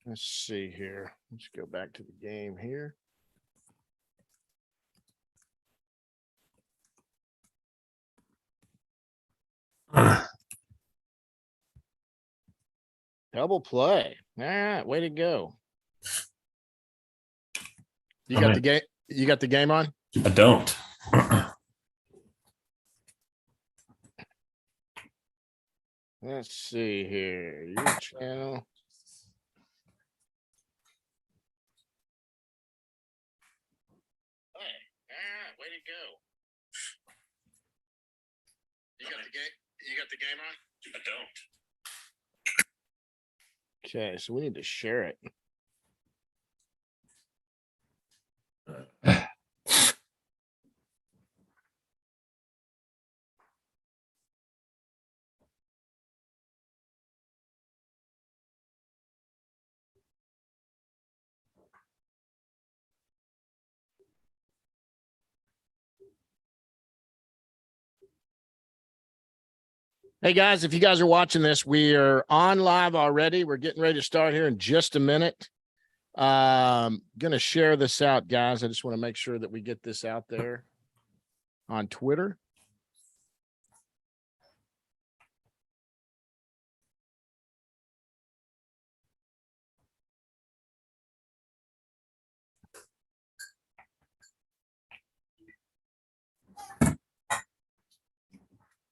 Let's see here. Let's go back to the game here. Double play. All right, way to go. You got the game. You got the game on? I don't. Let's see here. Your channel. Hey, all right, way to go. You got the game. You got the game on? I don't. Okay, so we need to share it. Hey guys, if you guys are watching this, we are on live already. We're getting ready to start here in just a minute. Gonna share this out, guys. I just want to make sure that we get this out there on Twitter.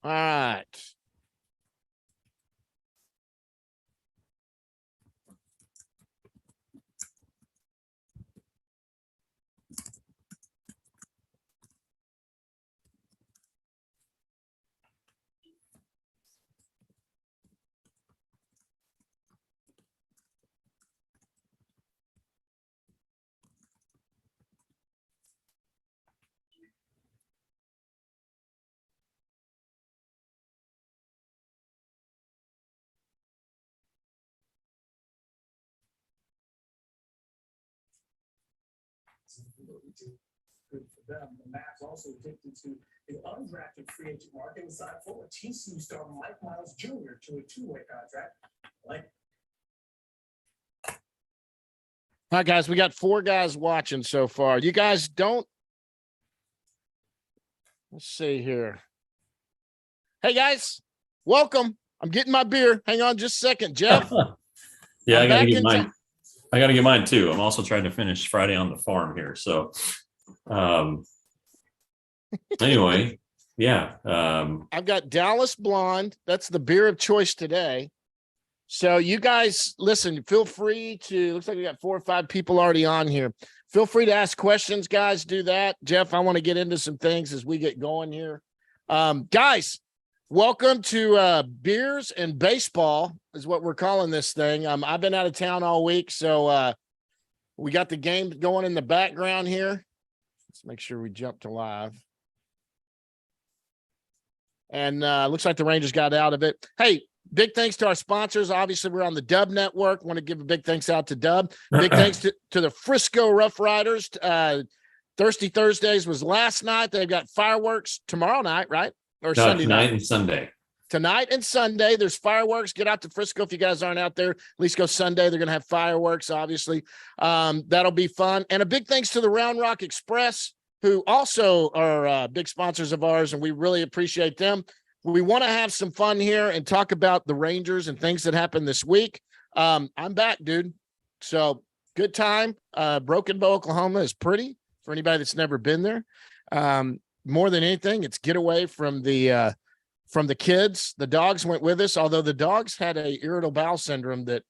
All right. Good for them. The Mavs also addicted to the undrafted free agent market and signed forward TCU star Mike Miles Jr. to a two-way contract. All right, guys, we got 4 guys watching so far. You guys don't. Let's see here. Hey guys, welcome. I'm getting my beer. Hang on just a second, Jeff. Yeah, I'm I gotta back get in mine. I gotta get mine too. I'm also trying to finish Friday on the Farm here. So anyway, yeah. I've got Dallas Blonde. That's the beer of choice today. So you guys listen, feel free to, looks like we got 4 or 5 people already on here. Feel free to ask questions, guys. Do that. Jeff, I want to get into some things as we get going here. Guys, welcome to Beers and Baseball is what we're calling this thing. I've been out of town all week, so we got the game going in the background here. Let's make sure we jump to live. And looks like the Rangers got out of it. Hey, big thanks to our sponsors. Obviously, we're on the Dub Network. Want to give a big thanks out to Dub. Big thanks to the Frisco Rough Riders. Thirsty Thursdays was last night. They've got fireworks tomorrow night, right? Or Sunday tonight and Sunday. Tonight and Sunday, there's fireworks. Get out to Frisco if you guys aren't out there. At least go Sunday. They're going to have fireworks, obviously. That'll be fun. And a big thanks to the Round Rock Express, who also are big sponsors of ours, and we really appreciate them. We want to have some fun here and talk about the Rangers and things that happened this week. I'm back, dude. So good time. Broken Bow, Oklahoma is pretty for anybody that's never been there. More than anything, it's get away from the kids. The dogs went with us, although the dogs had a irritable bowel syndrome that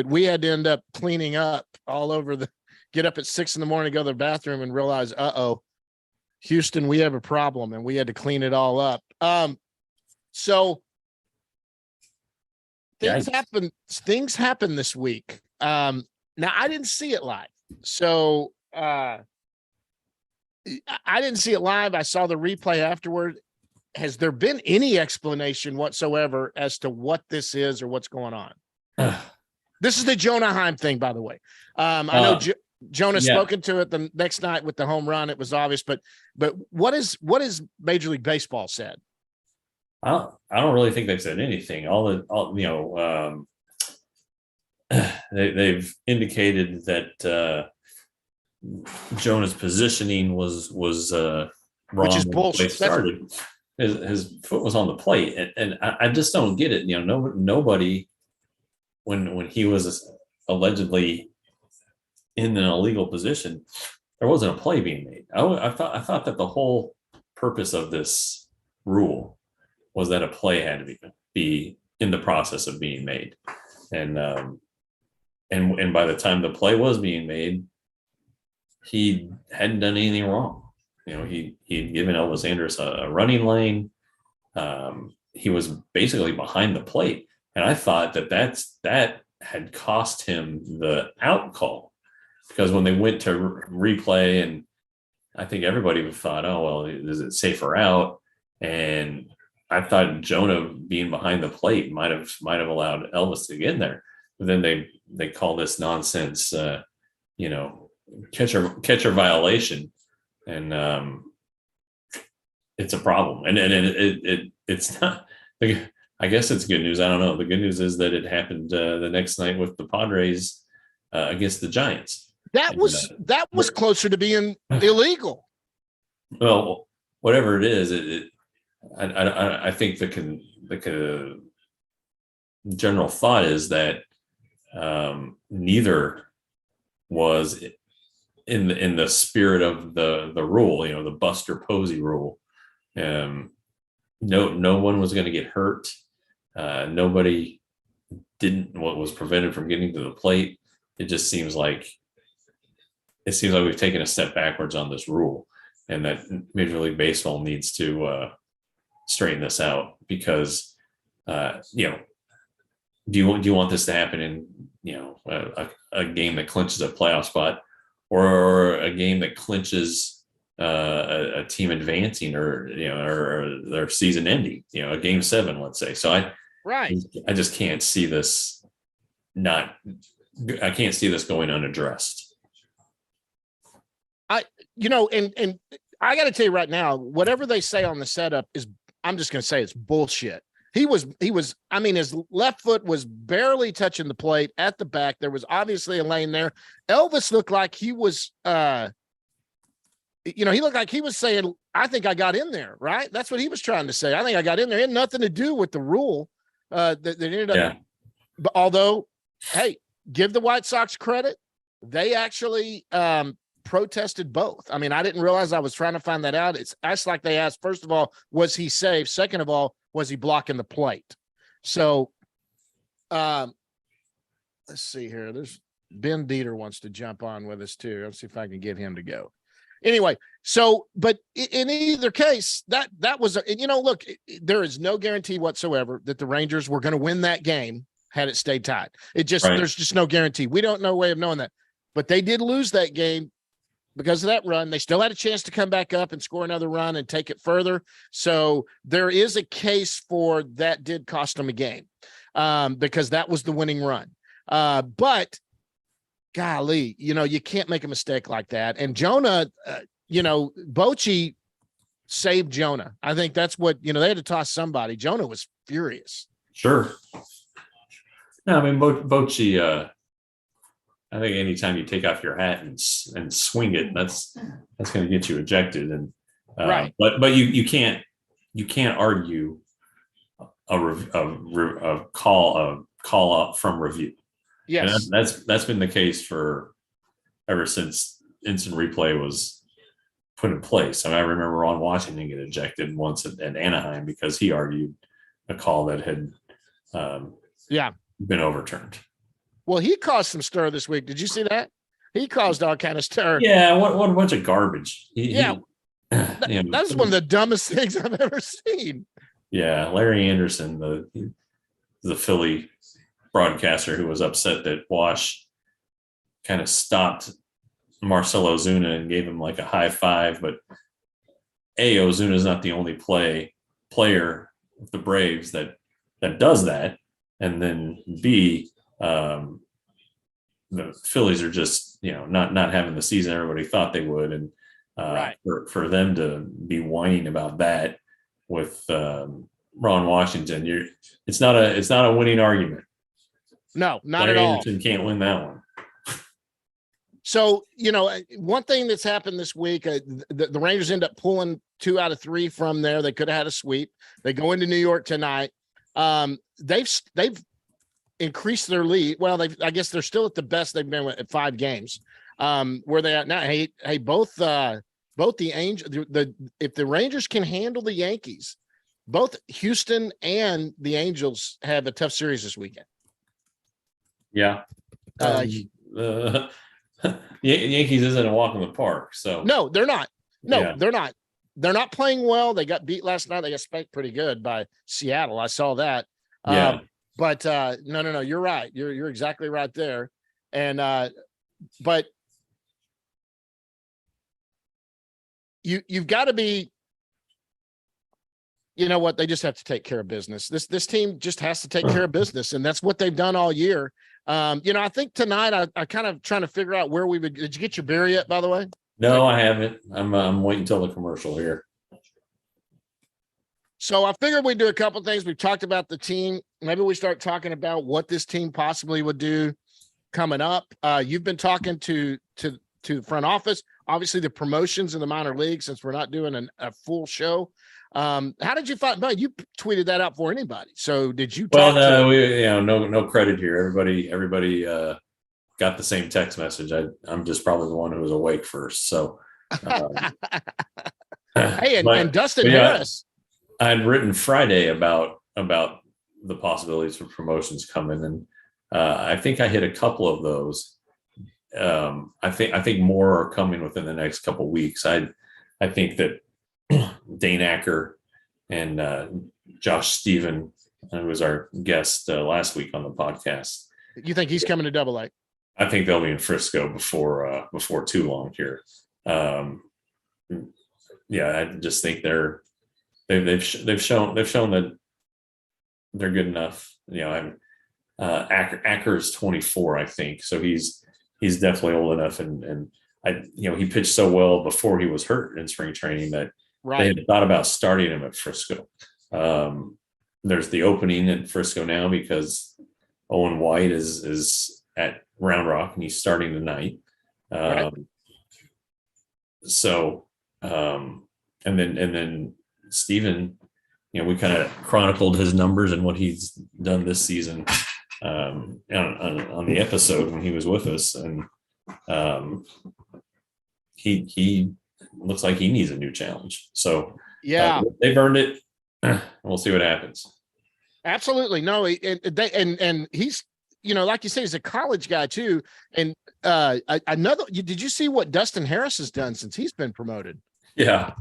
we had to end up cleaning up all over the. Get up at 6 a.m. to go to the bathroom and realize, Houston, we have a problem, and we had to clean it all up. So things happen this week. Now I didn't see it live. So I didn't see it live. I saw the replay afterward. Has there been any explanation whatsoever as to what this is or what's going on? This is the Jonah Heim thing, by the way. I know Jonah spoken to it the next night with the home run. It was obvious, but what is Major League Baseball said? I don't really think they've said anything. they've indicated that Jonah's positioning was wrong Which is when the play bullshit. started. His foot was on the plate, and I just don't get it. Nobody when he was allegedly in an illegal position, there wasn't a play being made. I thought that the whole purpose of this rule was that a play had to be in the process of being made, and by the time the play was being made, he hadn't done anything wrong. He'd given Elvis Andrus a running lane. He was basically behind the plate, and I thought that had cost him the out call, because when they went to replay, and I think everybody thought, oh well, is it safer out? And I thought Jonah being behind the plate might have allowed Elvis to get in there, but then they call this nonsense, catcher violation, and it's a problem. And it's not. I guess it's good news. I don't know. The good news is that it happened the next night with the Padres against the Giants. That was closer to being illegal. Well, whatever it is, I think the general thought is that neither was in the spirit of the rule, the Buster Posey rule. No one was going to get hurt. Nobody was prevented from getting to the plate. It just seems like we've taken a step backwards on this rule, and that Major League Baseball needs to straighten this out, because do you want this to happen in a game that clinches a playoff spot, or a game that clinches a team advancing, or their season ending, a game 7, let's say. So I just can't see this I can't see this going unaddressed. And I got to tell you right now, whatever they say on the setup I'm just going to say it's bullshit. He was, his left foot was barely touching the plate at the back. There was obviously a lane there. Elvis looked like he was, he looked like he was saying, I think I got in there, right? That's what he was trying to say. I think I got in there. It had nothing to do with the rule that ended up. Yeah. But although, hey, give the White Sox credit. They actually protested both. I mean, I didn't realize. I was trying to find that out. It's like they asked, first of all, was he safe? Second of all, was he blocking the plate? So let's see here. There's Ben Dieter wants to jump on with us too. Let's see if I can get him to go. Anyway, but in either case, that was, look, there is no guarantee whatsoever that the Rangers were going to win that game had it stayed tied. There's just no guarantee. We don't know a way of knowing that, but they did lose that game because of that run. They still had a chance to come back up and score another run and take it further. So there is a case for that did cost them a game because that was the winning run. But golly, you can't make a mistake like that. And Jonah, Bochy saved Jonah. I think that's what, they had to toss somebody. Jonah was furious. Sure. No, I mean, Bochy, I think anytime you take off your hat and swing it, that's going to get you ejected. And right. But you can't argue a call up from review. Yes, and that's been the case ever since instant replay was put in place. I remember Ron Washington get ejected once at Anaheim because he argued a call that had been overturned. Well, he caused some stir this week. Did you see that? He caused all kind of stir. Yeah, what a bunch of garbage. That's one of the dumbest things I've ever seen. Yeah, Larry Anderson, the Philly broadcaster, who was upset that Wash kind of stopped Marcell Ozuna and gave him like a high five, but Ozuna is not the only player of the Braves that does that, and then B, the Phillies are just not having the season everybody thought they would, and right. for them to be whining about that with Ron Washington, it's not a winning argument. No, not Larry at all. Anderson can't win that one. So, one thing that's happened this week, the Rangers end up pulling 2 out of 3 from there. They could have had a sweep. They go into New York tonight. They've increased their lead. Well, I guess they're still at the best they've been at 5 games. Where they at now? Hey, both the if the Rangers can handle the Yankees, both Houston and the Angels have a tough series this weekend. Yeah. The Yankees isn't a walk in the park. So no, they're not. No, yeah. they're not. They're not playing well. They got beat last night. They got spanked pretty good by Seattle. I saw that. Yeah. But no, you're right. You're exactly right there. And but you've got to be, what, they just have to take care of business. This team just has to take care of business, and that's what they've done all year. I think tonight I kind of trying to figure out where we would. Did you get your beer yet, by the way? No, I haven't. I'm waiting until the commercial here. So I figured we'd do a couple things. We've talked about the team. Maybe we start talking about what this team possibly would do coming up. You've been talking to front office, obviously the promotions in the minor league, since we're not doing a full show. How did you find? No, you tweeted that out for anybody. So did you? Well, no, no credit here. Everybody got the same text message. I'm just probably the one who was awake first. So, hey, and Dustin Harris. I had written Friday about the possibilities for promotions coming, and I think I hit a couple of those. I think more are coming within the next couple of weeks. I think that Dane Acker and Josh Stephen, who was our guest last week on the podcast. You think he's coming to Double-A? I think they'll be in Frisco before too long here. Yeah, I just think they've shown that they're good enough. Acker's 24, I think, so he's definitely old enough, and he pitched so well before he was hurt in spring training that they had thought about starting him at Frisco. There's the opening at Frisco now because Owen White is at Round Rock and he's starting tonight. And then Steven, we kind of chronicled his numbers and what he's done this season on the episode when he was with us, and he looks like he needs a new challenge. So yeah, they've earned it. We'll see what happens. Absolutely. No, and he's, like you say, he's a college guy too. And did you see what Dustin Harris has done since he's been promoted? Yeah.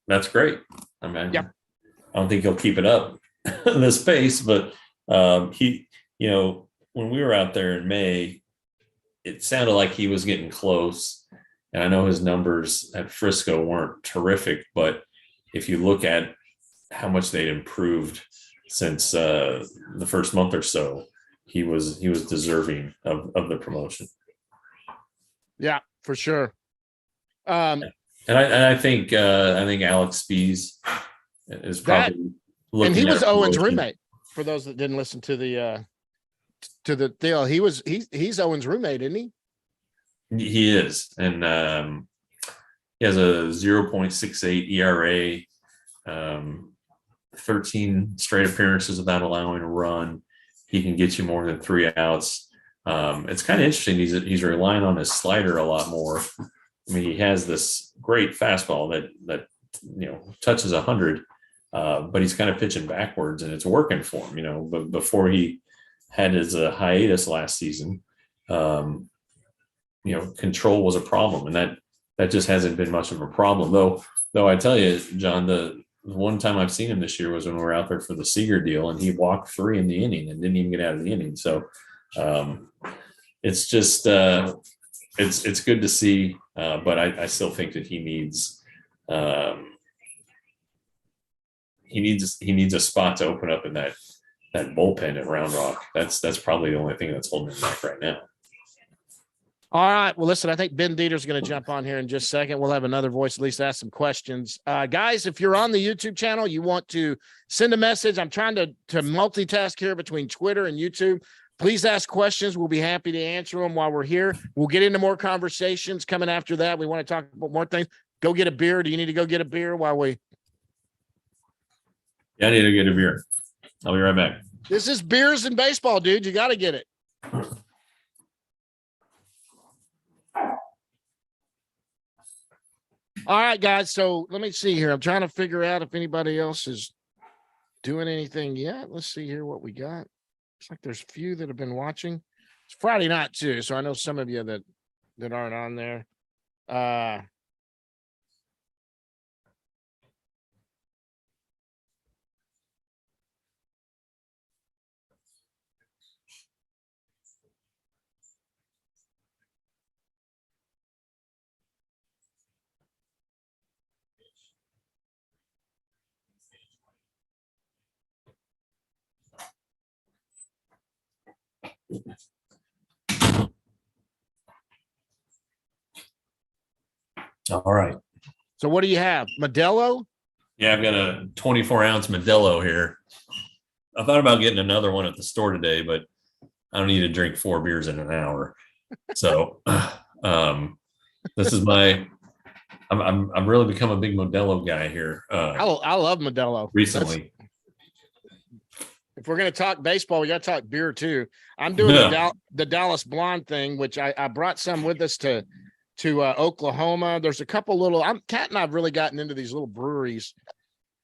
That's great. I mean, I don't think he'll keep it up this pace, but he, when we were out there in May, it sounded like he was getting close. And I know his numbers at Frisco weren't terrific, but if you look at how much they'd improved since the first month or so, he was deserving of the promotion. Yeah, for sure. And I think Alex Spees is probably looking. And he was Owen's promotion. roommate. For those that didn't listen to the deal, he's Owen's roommate, isn't he? He is, and he has a 0.68 ERA, 13 straight appearances without allowing a run. He can get you more than 3 outs. It's kind of interesting. He's relying on his slider a lot more. I mean, he has this great fastball that touches 100, but he's kind of pitching backwards, and it's working for him. But before he had his hiatus last season, control was a problem, and that just hasn't been much of a problem. Though I tell you, John, the one time I've seen him this year was when we were out there for the Seager deal, and he walked 3 in the inning and didn't even get out of the inning. So it's just it's good to see, but I still think that he needs a spot to open up in that bullpen at Round Rock. That's probably the only thing that's holding him back right now. All right. Well, listen, I think Ben Dieter's going to jump on here in just a second. We'll have another voice at least ask some questions. Guys, if you're on the YouTube channel, you want to send a message. I'm trying to multitask here between Twitter and YouTube. Please ask questions. We'll be happy to answer them while we're here. We'll get into more conversations coming after that. We want to talk about more things. Go get a beer. Do you need to go get a beer while we? Yeah, I need to get a beer. I'll be right back. This is beers and baseball, dude. You got to get it. All right, guys. So let me see here. I'm trying to figure out if anybody else is doing anything yet. Let's see here what we got. Looks like there's a few that have been watching. It's Friday night too, so I know some of you that aren't on there. All right. So what do you have? Modelo? Yeah, I've got a 24-ounce Modelo here. I thought about getting another one at the store today, but I don't need to drink 4 beers in an hour. So this is I'm really become a big Modelo guy here. I love Modelo. Recently. If we're going to talk baseball, we got to talk beer too. I'm doing the Dallas Blonde thing, which I brought some with us to Oklahoma. There's a couple little, Kat and I've really gotten into these little breweries.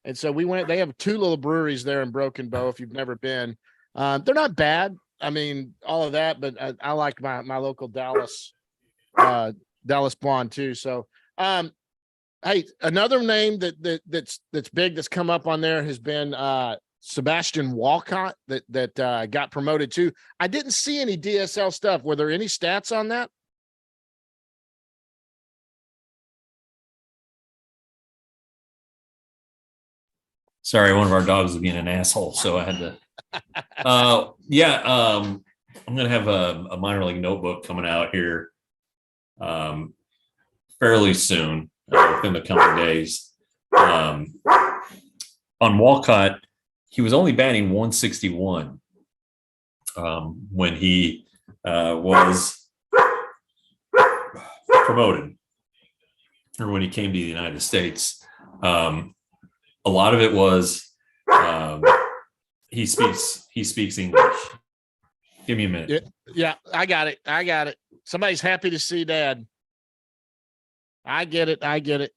And so they have 2 little breweries there in Broken Bow. If you've never been, they're not bad. I mean, all of that, but I like my local Dallas Blonde too. So, hey, another name that's big that's come up on there has been Sebastian Walcott that got promoted too. I didn't see any DSL stuff. Were there any stats on that? Sorry, one of our dogs is being an asshole, so I had to. I'm gonna have a minor league notebook coming out here fairly soon, within the coming days. On Walcott, he was only batting 161 when he was promoted, or when he came to the United States. A lot of it was he speaks English. Give me a minute. Yeah, I got it. Somebody's happy to see Dad. I get it.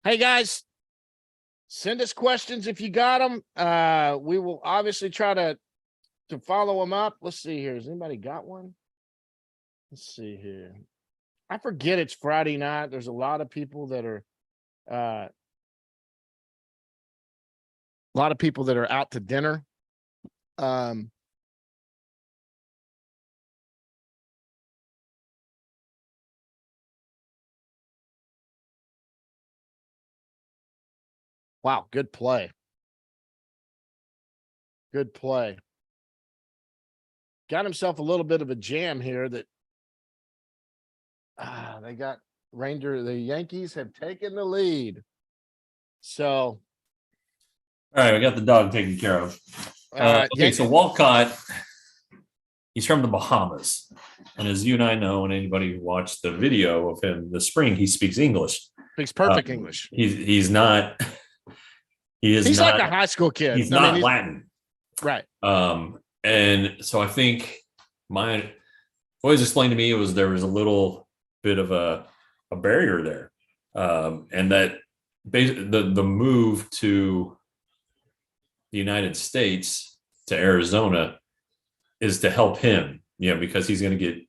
Hey guys, send us questions if you got them. We will obviously try to follow them up. Let's see here. Has anybody got one? Let's see here. I forget it's Friday night. There's a lot of people that are out to dinner. Wow, good play. Got himself a little bit of a jam here that they got the Yankees have taken the lead. So All right, we got the dog taken care of. Okay, so Walcott, he's from the Bahamas. And as you and I know, and anybody who watched the video of him this spring, he speaks English. Speaks perfect English. He's not. He's like a high school kid. He's not Latin. Right. And so I think always explained to me there was a little bit of a barrier there. And that the move to the United States to Arizona is to help him, because he's going to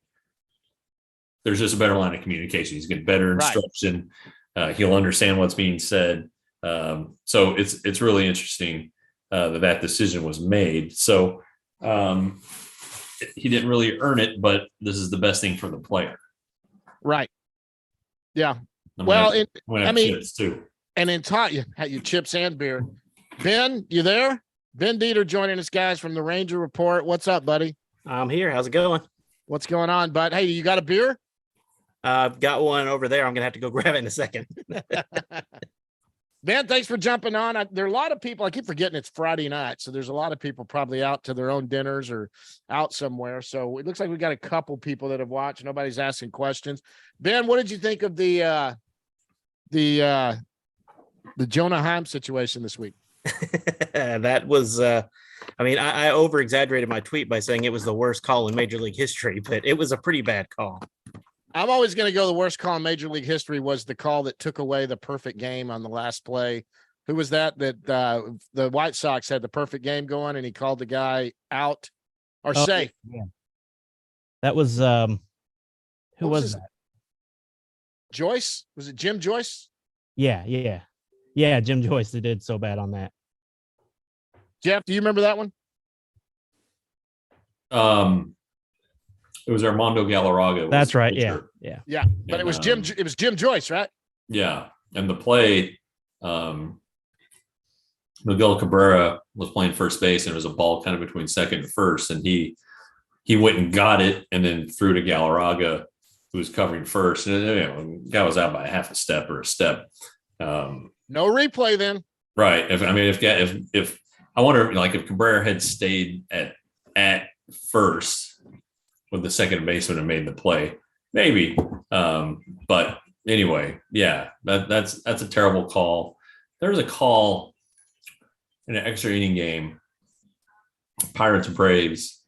there's just a better line of communication. He's getting better instruction. Right. He'll understand what's being said. So it's really interesting that decision was made. So he didn't really earn it, but this is the best thing for the player. Right. Yeah. Chips too. And then taught you chips and beer. Ben, you there? Ben Dieter joining us, guys, from the Ranger Report. What's up, buddy? I'm here. How's it going? What's going on, bud? Hey, you got a beer? I've got one over there. I'm gonna have to go grab it in a second. Ben, thanks for jumping on. There are a lot of people. I keep forgetting it's Friday night, so there's a lot of people probably out to their own dinners or out somewhere. So it looks like we got a couple people that have watched. Nobody's asking questions. Ben, what did you think of the Jonah Heim situation this week? That was, I over exaggerated my tweet by saying it was the worst call in Major League history, but it was a pretty bad call. I'm always going to go the worst call in Major League history was the call that took away the perfect game on the last play. Who was that? The White Sox had the perfect game going and he called the guy out or safe. Yeah. That was who was that? Joyce? Was it Jim Joyce? Yeah. Jim Joyce that did so bad on that. Jeff, do you remember that one? It was Armando Galarraga. That's right. Yeah. Yeah. But it was Jim Joyce, right? Yeah. And the play, Miguel Cabrera was playing first base and it was a ball kind of between second and first. And he went and got it and then threw to Galarraga, who was covering first. And the guy was out by half a step or a step. No replay then. Right. If I wonder, like, if Cabrera had stayed at first with the second baseman and made the play, maybe. But anyway, yeah, that's a terrible call. There was a call in an extra inning game, Pirates and Braves.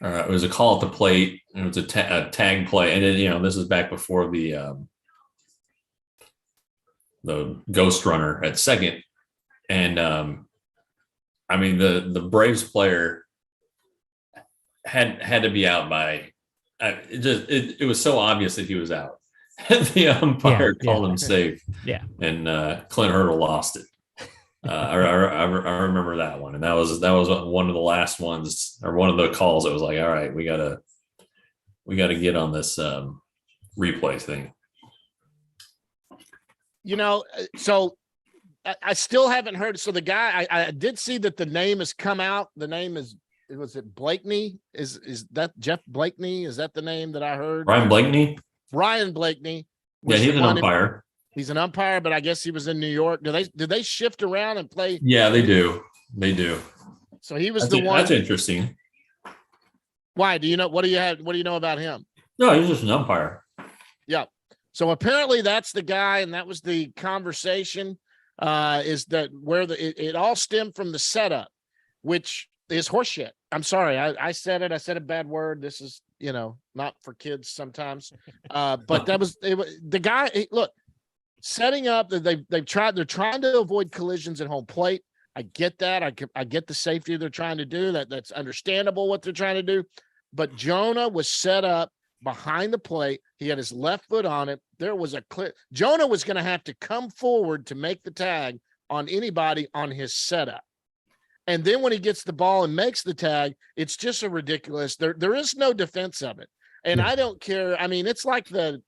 It was a call at the plate. And it was a tag play, and then, this is back before the ghost runner at second, and the Braves player had to be out by. It was so obvious that he was out. The umpire called him safe. Yeah, and Clint Hurdle lost it. I remember that one, and that was one of the last ones, or one of the calls that was like, all right, we gotta get on this replay thing. So I still haven't heard. So the guy, I did see that the name has come out. The name was it Blakeney? Is that Jeff Blakeney? Is that the name that I heard? Ryan Blakeney. Yeah, he's an umpire. He's an umpire, but I guess he was in New York. Did they shift around and play? Yeah, they do. So he was one. That's interesting. Why? Do you know? What do you know about him? No, he's just an umpire. Yeah. So apparently that's the guy, and that was the conversation. Is that where it all stemmed from the setup, which is horseshit. I'm sorry, I said it. I said a bad word. This is not for kids sometimes. But that was the guy. Look, setting up that they're trying to avoid collisions at home plate. I get that. I get the safety they're trying to do. That's understandable what they're trying to do. But Jonah was set up behind the plate. He had his left foot on it. There was a clear. Jonah was going to have to come forward to make the tag on anybody on his setup. And then when he gets the ball and makes the tag, it's just a ridiculous. There is no defense of it. And I don't care. I mean, it's like the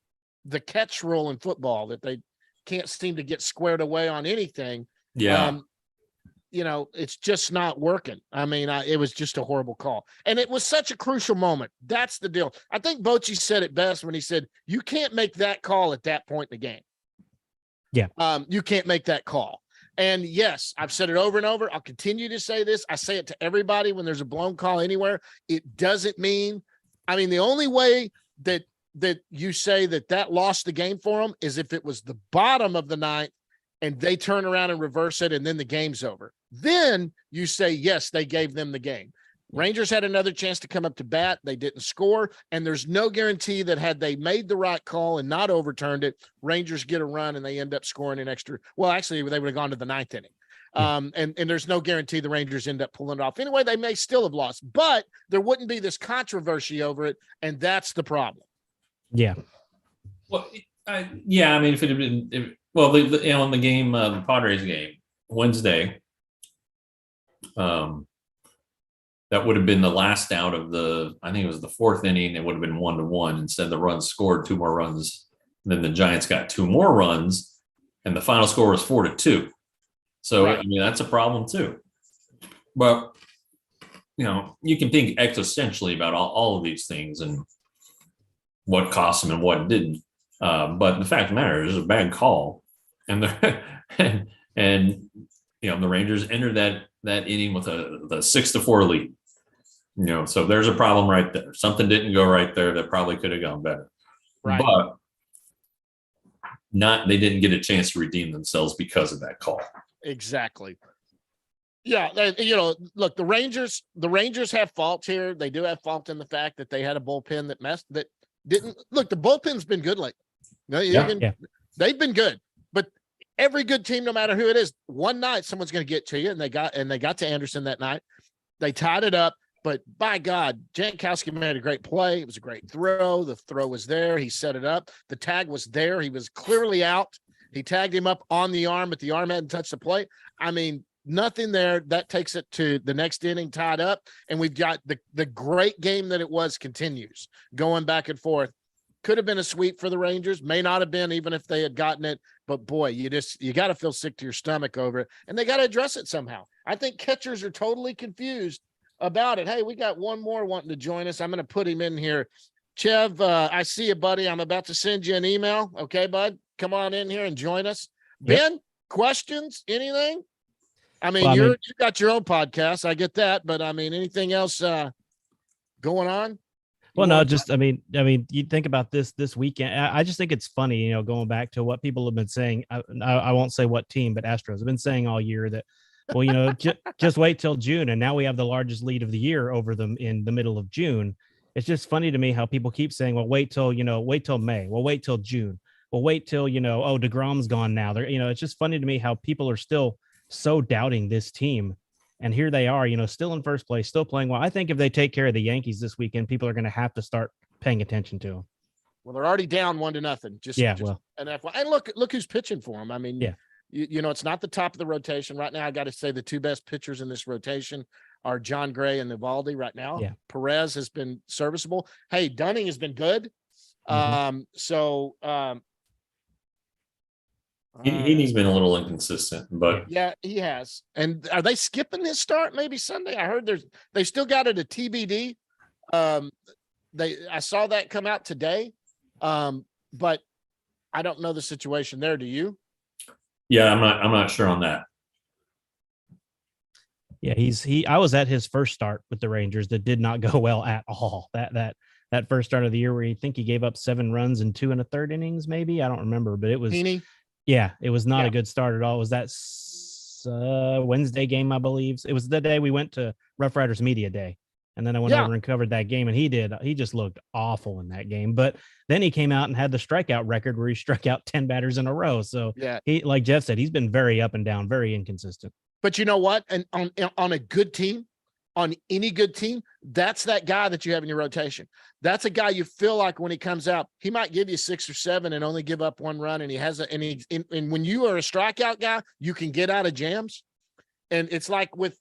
catch rule in football that they can't seem to get squared away on anything. Yeah. It's just not working. I mean, it was just a horrible call. And it was such a crucial moment. That's the deal. I think Bochy said it best when he said, you can't make that call at that point in the game. Yeah. You can't make that call. And yes, I've said it over and over. I'll continue to say this. I say it to everybody when there's a blown call anywhere. It doesn't mean, the only way that you say that lost the game for them is if it was the bottom of the ninth and they turn around and reverse it and then the game's over. Then you say, yes, they gave them the game. Rangers had another chance to come up to bat. They didn't score. And there's no guarantee that had they made the right call and not overturned it, Rangers get a run and they end up scoring an extra. Well, actually, they would have gone to the ninth inning. And there's no guarantee the Rangers end up pulling it off. Anyway, they may still have lost, but there wouldn't be this controversy over it. And that's the problem. Yeah. Well, if it had been, in the game, the Padres game Wednesday, that would have been the last out of I think it was the fourth inning. It would have been 1-1. Instead, the Runs scored 2 more runs. And then the Giants got 2 more runs, and the final score was 4-2. So, right. That's a problem too. But, you can think existentially about all of these things. And what cost him and what didn't. But the fact of the matter is, it was a bad call, and and the Rangers entered that inning with the 6-4 lead. So there's a problem right there. Something didn't go right there that probably could have gone better. Right. But they didn't get a chance to redeem themselves because of that call. Exactly. Yeah, look, the Rangers have fault here. They do have fault in the fact that they had a bullpen that didn't look. The bullpen's been good lately. They've been good, but every good team, no matter who it is, one night someone's going to get to you, and they got to Anderson that night. They tied it up, but by God, Jankowski made a great play. It was a great throw. The throw was there. He set it up. The tag was there. He was clearly out. He tagged him up on the arm, but the arm hadn't touched the plate. I mean, nothing there. That takes it to the next inning tied up. And we've got the great game that it was continues going back and forth. Could have been a sweep for the Rangers. May not have been, even if they had gotten it. But boy, you got to feel sick to your stomach over it. And they got to address it somehow. I think catchers are totally confused about it. Hey, we got one more wanting to join us. I'm going to put him in here. Chev, I see you, buddy. I'm about to send you an email. Okay, bud? Come on in here and join us. Yep. Ben, questions? Anything? I mean, Well, you got your own podcast. I get that, but I mean, anything else going on? Well, no, just I mean, you think about this weekend. I just think it's funny, going back to what people have been saying. I won't say what team, but Astros have been saying all year that, well, just wait till June, and now we have the largest lead of the year over them in the middle of June. It's just funny to me how people keep saying, well, wait till May. Well, wait till June. Well, wait till DeGrom's gone now. It's just funny to me how people are still so doubting this team. And here they are, still in first place, still playing well. I think if they take care of the Yankees this weekend, people are going to have to start paying attention to them. Well, they're already down 1-0. Well, and look who's pitching for them. I mean, yeah. It's not the top of the rotation right now. I got to say the two best pitchers in this rotation are John Gray and Eovaldi right now. Yeah. Perez has been serviceable. Hey, Dunning has been good. Mm-hmm. He's been a little inconsistent, but yeah, he has. And are they skipping his start maybe Sunday? I heard they still got it a TBD. I saw that come out today. But I don't know the situation there. Do you? Yeah, I'm not sure on that. Yeah, I was at his first start with the Rangers that did not go well at all. That first start of the year where you think he gave up 7 runs in 2 1/3 innings, maybe. I don't remember, but it was Heaney? Yeah, it was not a good start at all. It was that Wednesday game, I believe. It was the day we went to Rough Riders Media Day. And then I went over and covered that game, and he just looked awful in that game. But then he came out and had the strikeout record where he struck out 10 batters in a row. So he, like Jeff said, he's been very up and down, very inconsistent. But you know what? And on a good team, on any good team, that's that guy that you have in your rotation. That's a guy you feel like when he comes out, he might give you 6 or 7 and only give up 1 run. And he has and when you are a strikeout guy, you can get out of jams. And it's like with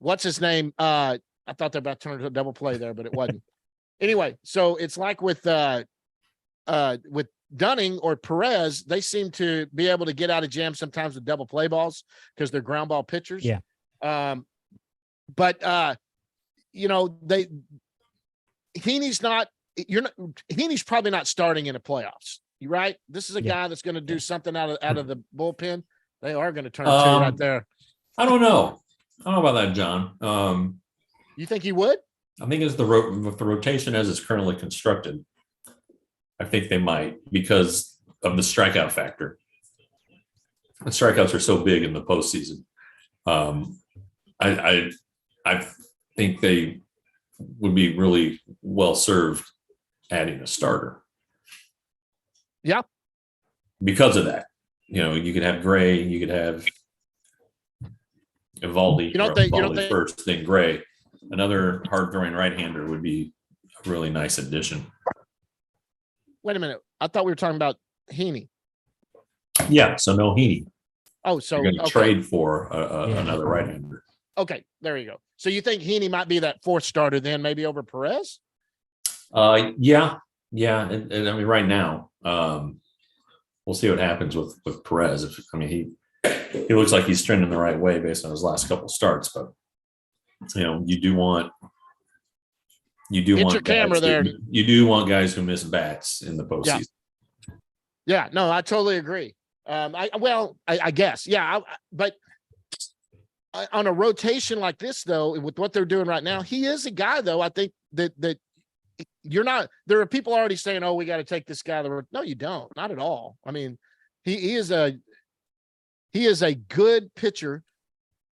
what's his name? I thought they're about to turn it to a double play there, but it wasn't. Anyway, so it's like with Dunning or Perez, they seem to be able to get out of jams sometimes with double play balls because they're ground ball pitchers. Yeah. Heaney's probably not starting in the playoffs. You right? This is a guy that's going to do something out of the bullpen. They are going to turn it to right there. I don't know about that, John. You think he would? I think as the rotation as it's currently constructed, I think they might because of the strikeout factor. The strikeouts are so big in the postseason. I think they would be really well served adding a starter. Yeah. Because of that, you could have Gray, you could have Eovaldi, first, then Gray. Another hard throwing right-hander would be a really nice addition. Wait a minute. I thought we were talking about Heaney. Yeah. So no Heaney. Oh, so you're going to trade for another right-hander. Okay, there you go. So you think Heaney might be that 4th starter then, maybe over Perez? Yeah. And I mean, right now, we'll see what happens with Perez. He looks like he's trending the right way based on his last couple starts, but you do want You do Get want your camera guys there. you do want guys who miss bats in the postseason. Yeah, no, I totally agree. I guess, yeah, but on a rotation like this, though, with what they're doing right now, he is a guy, though. I think that you're not. There are people already saying, "Oh, we got to take this guy." No, you don't. Not at all. I mean, he is a good pitcher,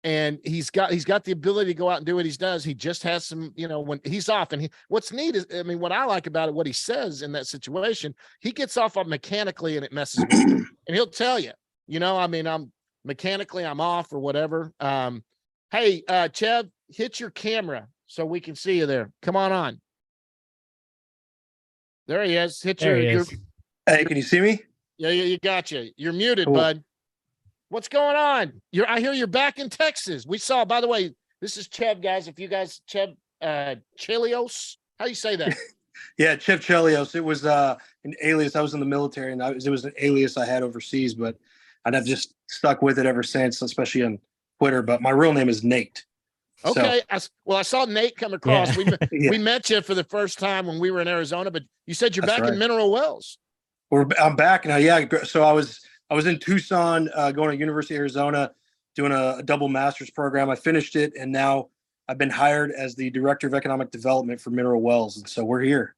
and he's got the ability to go out and do what he does. He just has some, when he's off. And what's neat is, I mean, what I like about it, what he says in that situation, he gets off on mechanically, and it messes with him. And he'll tell you, I mean, I'm off or whatever. Hey, Chev, hit your camera so we can see you there. Come on. There he is. There he is. Hey, can you see me? Yeah, you got you. You're muted, Cool. bud. What's going on? I hear you're back in Texas. We saw, by the way, this is Chev, guys. If you guys, Chev Chelios, how do you say that? Yeah, Chev Chelios. It was an alias. I was in the military, and it was an alias I had overseas, but I've just stuck with it ever since, especially on Twitter. But my real name is Nate. Okay. I saw Nate come across. Yeah. Yeah. We met you for the first time when we were in Arizona, but you said you're That's back in right. Mineral Wells. I'm back now. Yeah. So I was in Tucson, going to University of Arizona, doing a double master's program. I finished it, and now I've been hired as the director of economic development for Mineral Wells, and so we're here.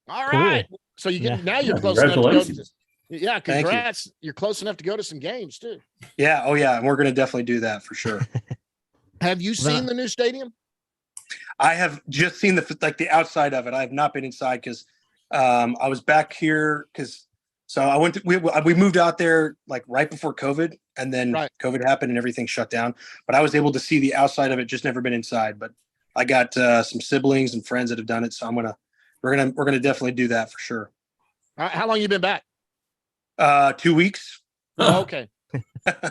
All Cool. right. So you get Yeah. now you're Yeah, close enough to go. congratulations. Yeah, Thank you. congrats. You're close enough to go to some games too. Yeah. Oh, yeah. And we're going to definitely do that for sure. Have you seen the new stadium? I have just seen the outside of it. I have not been inside because I was back here so I went to, we moved out there like right before COVID, and then Right. COVID happened and everything shut down. But I was able to see the outside of it, just never been inside. But I got some siblings and friends that have done it, so we're gonna definitely do that for sure. How long you been back? 2 weeks. Oh, okay. All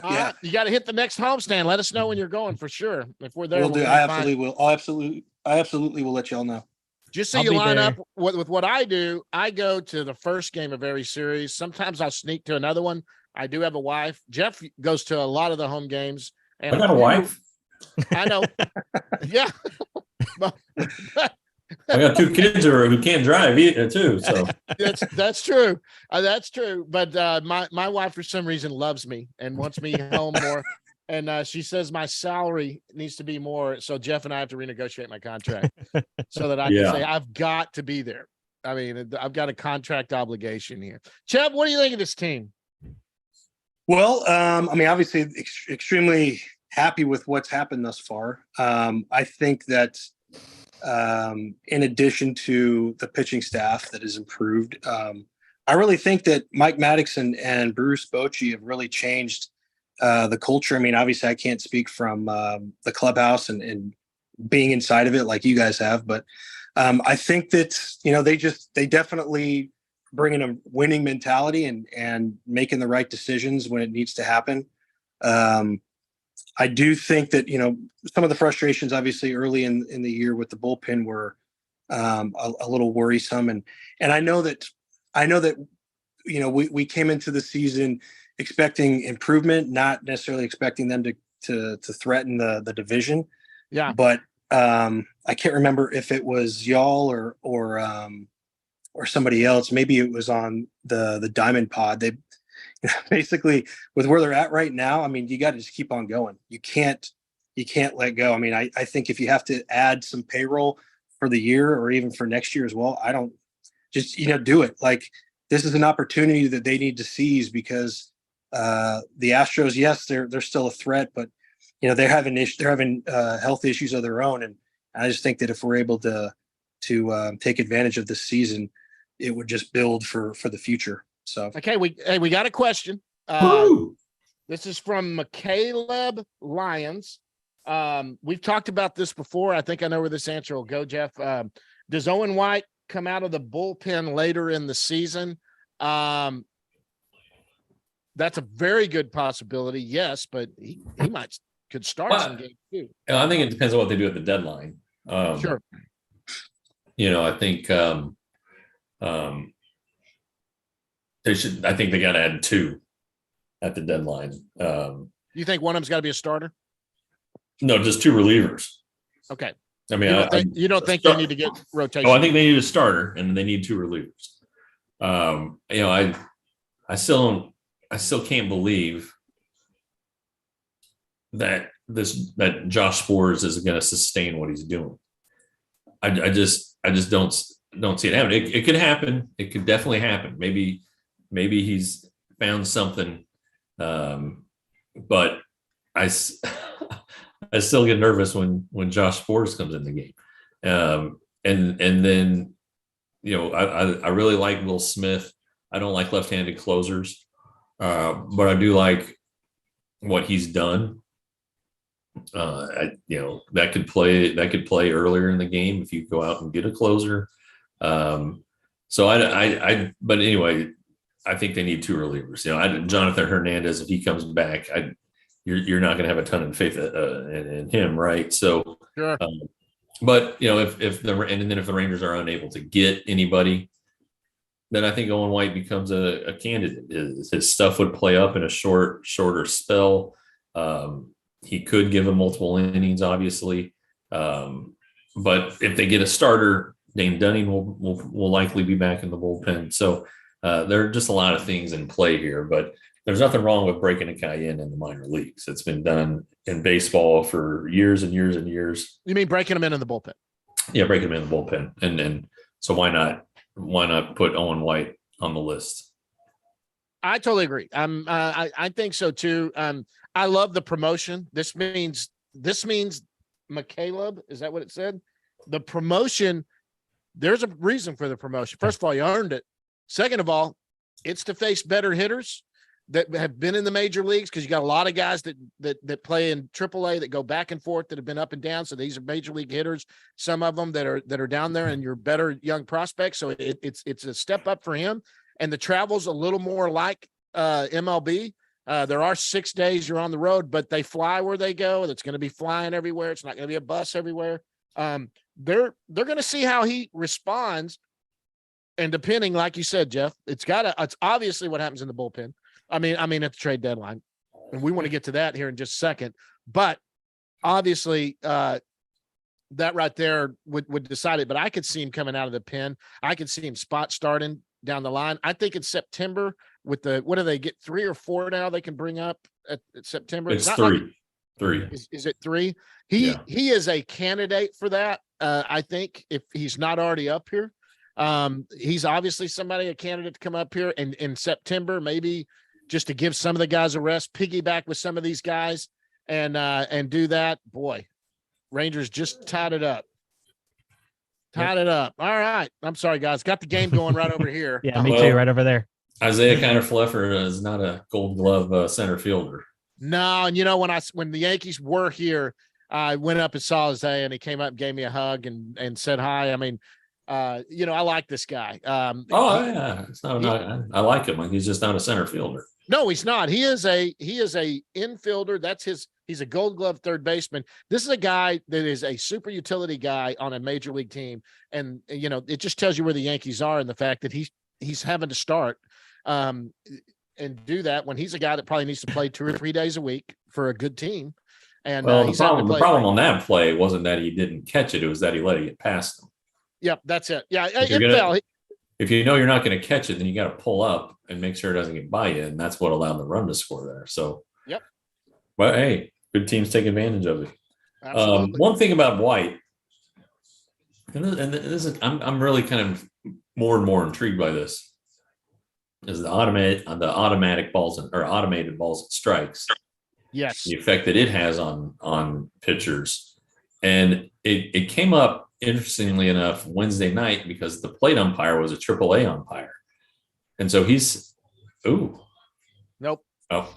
Yeah, right. You got to hit the next homestand. Let us know when you're going for sure. If we're there, we'll do. we'll I be fine. absolutely will. I absolutely will let y'all know. Just so I'll you be line there. up with what I do, I go to the first game of every series. Sometimes I'll sneak to another one. I do have a wife. Jeff goes to a lot of the home games. And I got a wife. I know. Yeah. I got 2 kids who can't drive either too. So That's true. That's true. But my wife, for some reason, loves me and wants me home more. And she says my salary needs to be more. So Jeff and I have to renegotiate my contract so that I can Yeah. say I've got to be there. I mean, I've got a contract obligation here. Chev, what do you think of this team? Well, I mean, obviously, extremely happy with what's happened thus far. I think that in addition to the pitching staff that has improved, I really think that Mike Maddox and Bruce Bochy have really changed the culture. I mean, obviously, I can't speak from the clubhouse and being inside of it like you guys have, but I think that they definitely bring in a winning mentality and making the right decisions when it needs to happen. I do think that some of the frustrations, obviously, early in the year with the bullpen were a little worrisome, and I know that we came into the season expecting improvement, not necessarily expecting them to threaten the division. Yeah. But I can't remember if it was y'all or somebody else. Maybe it was on the Diamond Pod. They basically, with where they're at right now, I mean, you got to just keep on going. You can't let go. I mean, I think if you have to add some payroll for the year or even for next year as well, I don't just do it. Like, this is an opportunity that they need to seize because the Astros, yes, they're still a threat, but they're having health issues of their own, and I just think that if we're able to take advantage of this season, it would just build for the future. So Okay, we got a question. Woo! This is from Caleb Lyons. We've talked about this before. I think I know where this answer will go, Jeff. Does Owen White come out of the bullpen later in the season? That's a very good possibility. Yes, but he could start some games too. I think it depends on what they do at the deadline. Sure. I think I think they got to add 2 at the deadline. You think one of them's got to be a starter? No, just 2 relievers. Okay. I mean, You don't think they need to get rotation? Oh, I think they need a starter and they need 2 relievers. You know, I still can't believe that Josh Spores is going to sustain what he's doing. I just don't see it happen. It could happen. It could definitely happen. Maybe he's found something. But I still get nervous when Josh Spores comes in the game. And then, you know, I really like Will Smith. I don't like left-handed closers, but I do like what he's done. You know, that could play earlier in the game if you go out and get a closer. So but anyway, I think they need 2 relievers. You know, Jonathan Hernandez, if he comes back, you're not going to have a ton of faith in him, right? So, Sure. But you know, if the Rangers are unable to get anybody, then I think Owen White becomes a candidate. His stuff would play up in a shorter spell. He could give him multiple innings, obviously. But if they get a starter, Dane Dunning will likely be back in the bullpen. So there are just a lot of things in play here, but there's nothing wrong with breaking a guy in the minor leagues. It's been done in baseball for years and years and years. You mean breaking them in the bullpen? Yeah, breaking them in the bullpen. And so why not put Owen White on the list? I totally agree. I think so too. I love the promotion. This means McCaleb. Is that what it said? The promotion. There's a reason for the promotion. First of all, you earned it. Second of all, it's to face better hitters that have been in the major leagues, because you got a lot of guys that play in AAA that go back and forth that have been up and down. So these are major league hitters, some of them that are down there, and you're better young prospects. So it's a step up for him. And the travel's a little more like MLB. There are 6 days you're on the road, but they fly where they go. It's going to be flying everywhere. It's not going to be a bus everywhere. They're going to see how he responds. And depending, like you said, Jeff, it's obviously what happens in the bullpen. I mean, at the trade deadline, and we want to get to that here in just a second, but obviously that right there would decide it. But I could see him coming out of the pen. I could see him spot starting down the line. I think it's September with what do they get, 3 or 4 now they can bring up at September? It's not 3. Is it 3? Yeah. He is a candidate for that. I think if he's not already up here, he's obviously a candidate to come up here and in September, maybe just to give some of the guys a rest, piggyback with some of these guys and do that. Boy, Rangers just tied it up. All right. I'm sorry, guys. Got the game going right over here. Yeah, me Well, too, right over there. Isaiah Kiner-Falefa is not a Gold Glove center fielder. No, and you know, when the Yankees were here, I went up and saw Isaiah, and he came up and gave me a hug and said hi. I mean, you know, I like this guy. Yeah, it's not. I like him. He's just not a center fielder. No, he's not. He is a infielder. He's a Gold Glove third baseman. This is a guy that is a super utility guy on a major league team, and you know, it just tells you where the Yankees are and the fact that he's having to start and do that when he's a guy that probably needs to play 2 or 3 days a week for a good team. And the problem on that play wasn't that he didn't catch it; it was that he let it get past him. Yep, that's it. Yeah, if you know you're not going to catch it, then you got to pull up and make sure it doesn't get by you, and that's what allowed the run to score there. So, yep. But hey, good teams take advantage of it. Absolutely. One thing about White, and this is, I'm really kind of more and more intrigued by this, is the automatic balls or automated balls and strikes. Yes. The effect that it has on pitchers, and it came up interestingly enough Wednesday night because the plate umpire was a AAA umpire, and so Nope.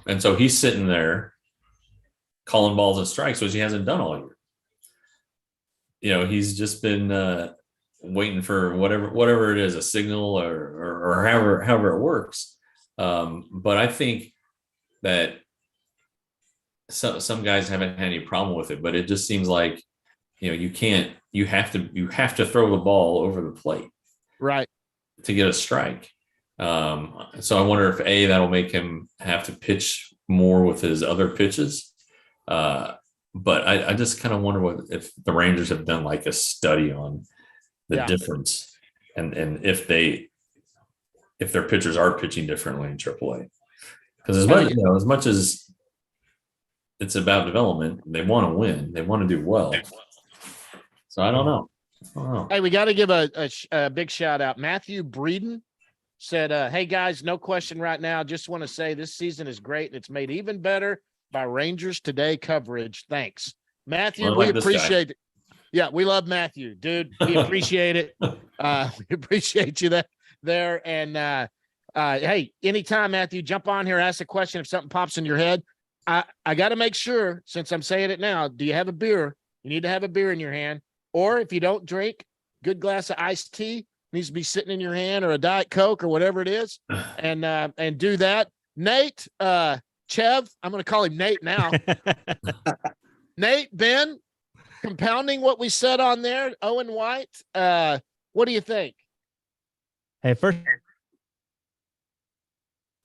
And so he's sitting there calling balls and strikes, which he hasn't done all year. You know, he's just been waiting for whatever it is, a signal or however it works. But I think that some guys haven't had any problem with it, but it just seems like, you know, you have to throw the ball over the plate, right, to get a strike. So I wonder if that'll make him have to pitch more with his other pitches. but I just kind of wonder what if the Rangers have done like a study on the Yeah. difference and if their pitchers are pitching differently in AAA. Because as much as it's about development, they want to win, they want to do well. So I don't know. Hey, we got to give a big shout out. Matthew Breeden said, hey guys, no question right now. Just want to say this season is great. And it's made even better by Rangers Today coverage. Thanks, Matthew. Well, We like this guy. appreciate it. Yeah, we love Matthew, dude. We appreciate it. We appreciate you there. And hey, anytime, Matthew, jump on here, ask a question if something pops in your head. I got to make sure, since I'm saying it now, do you have a beer? You need to have a beer in your hand. Or if you don't drink, good glass of iced tea needs to be sitting in your hand, or a Diet Coke or whatever it is, and do that. Nate, Chev, I'm going to call him Nate now. Nate, Ben, compounding what we said on there, Owen White, what do you think? Hey, first,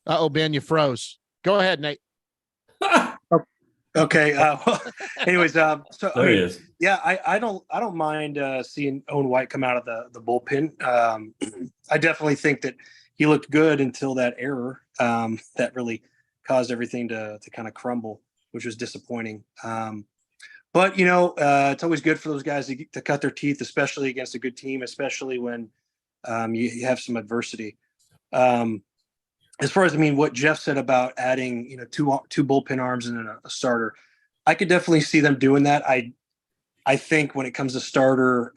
Uh-oh, Ben, you froze. Go ahead, Nate. Okay. Anyways, so I There he mean, is. yeah, I don't mind seeing Owen White come out of the bullpen. I definitely think that he looked good until that error that really caused everything to kind of crumble, which was disappointing. But it's always good for those guys to cut their teeth, especially against a good team, especially when you have some adversity. As far as what Jeff said about adding two bullpen arms and then a starter, I could definitely see them doing that. I think when it comes to starter,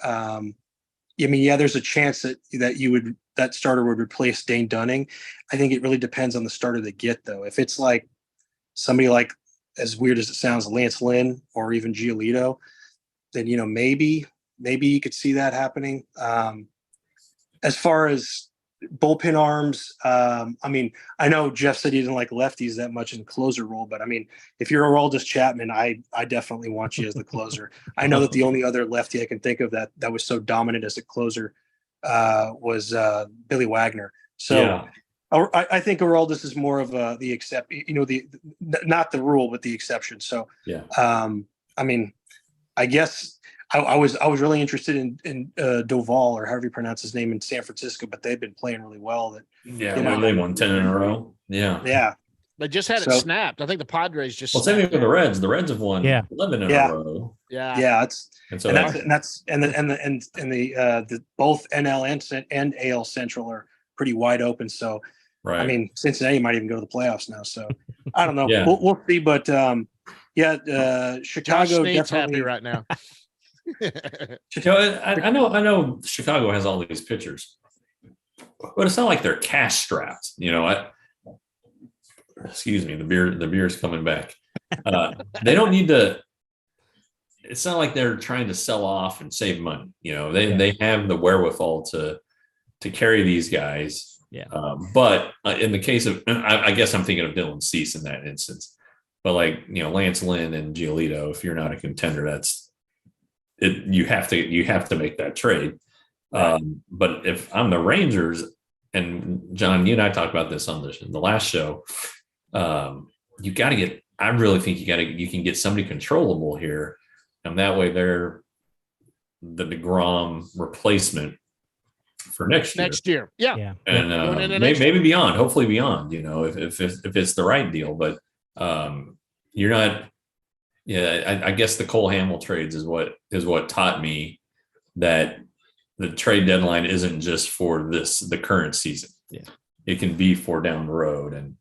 there's a chance that starter would replace Dane Dunning. I think it really depends on the starter they get, though. If it's like somebody like, as weird as it sounds, Lance Lynn or even Giolito, then maybe you could see that happening. As far as bullpen arms, I know Jeff said he didn't like lefties that much in closer role, but if you're Aroldis Chapman, I definitely want you as the closer. I know that the only other lefty I can think of that was so dominant as a closer was Billy Wagner. So Yeah. I think Aroldis is more of the not the rule, but the exception. So Yeah. I guess I was really interested in Doval, or however you pronounce his name, in San Francisco, but they've been playing really well. They won 10 in a row. Yeah. They just had it So- snapped. I think the Padres just Well, same snapped thing with it. the Reds. The Reds have won Yeah. 11 in Yeah. a row. Yeah. And so and that's the both NL and AL Central are pretty wide open. So right. Cincinnati might even go to the playoffs now. So I don't know. Yeah. We'll see. But Josh Chicago Snead's happy definitely. right now. I know Chicago has all these pitchers, but it's not like they're cash strapped. Excuse me, the beer's coming back. They don't need to. It's not like they're trying to sell off and save money. They have the wherewithal to carry these guys. Yeah. But in the case of, I guess I'm thinking of Dylan Cease in that instance. But Lance Lynn and Giolito, if you're not a contender, that's it. You have to make that trade. But if I'm the Rangers, and John, you and I talked about this on the last show, you got to get. I really think you can get somebody controllable here, and that way they're the DeGrom replacement for next year. Yeah. yeah. And Going into next maybe beyond, hopefully beyond. If it's the right deal, but you're not. Yeah, I guess the Cole Hamill trades is what taught me that the trade deadline isn't just for the current season. Yeah, it can be for down the road, and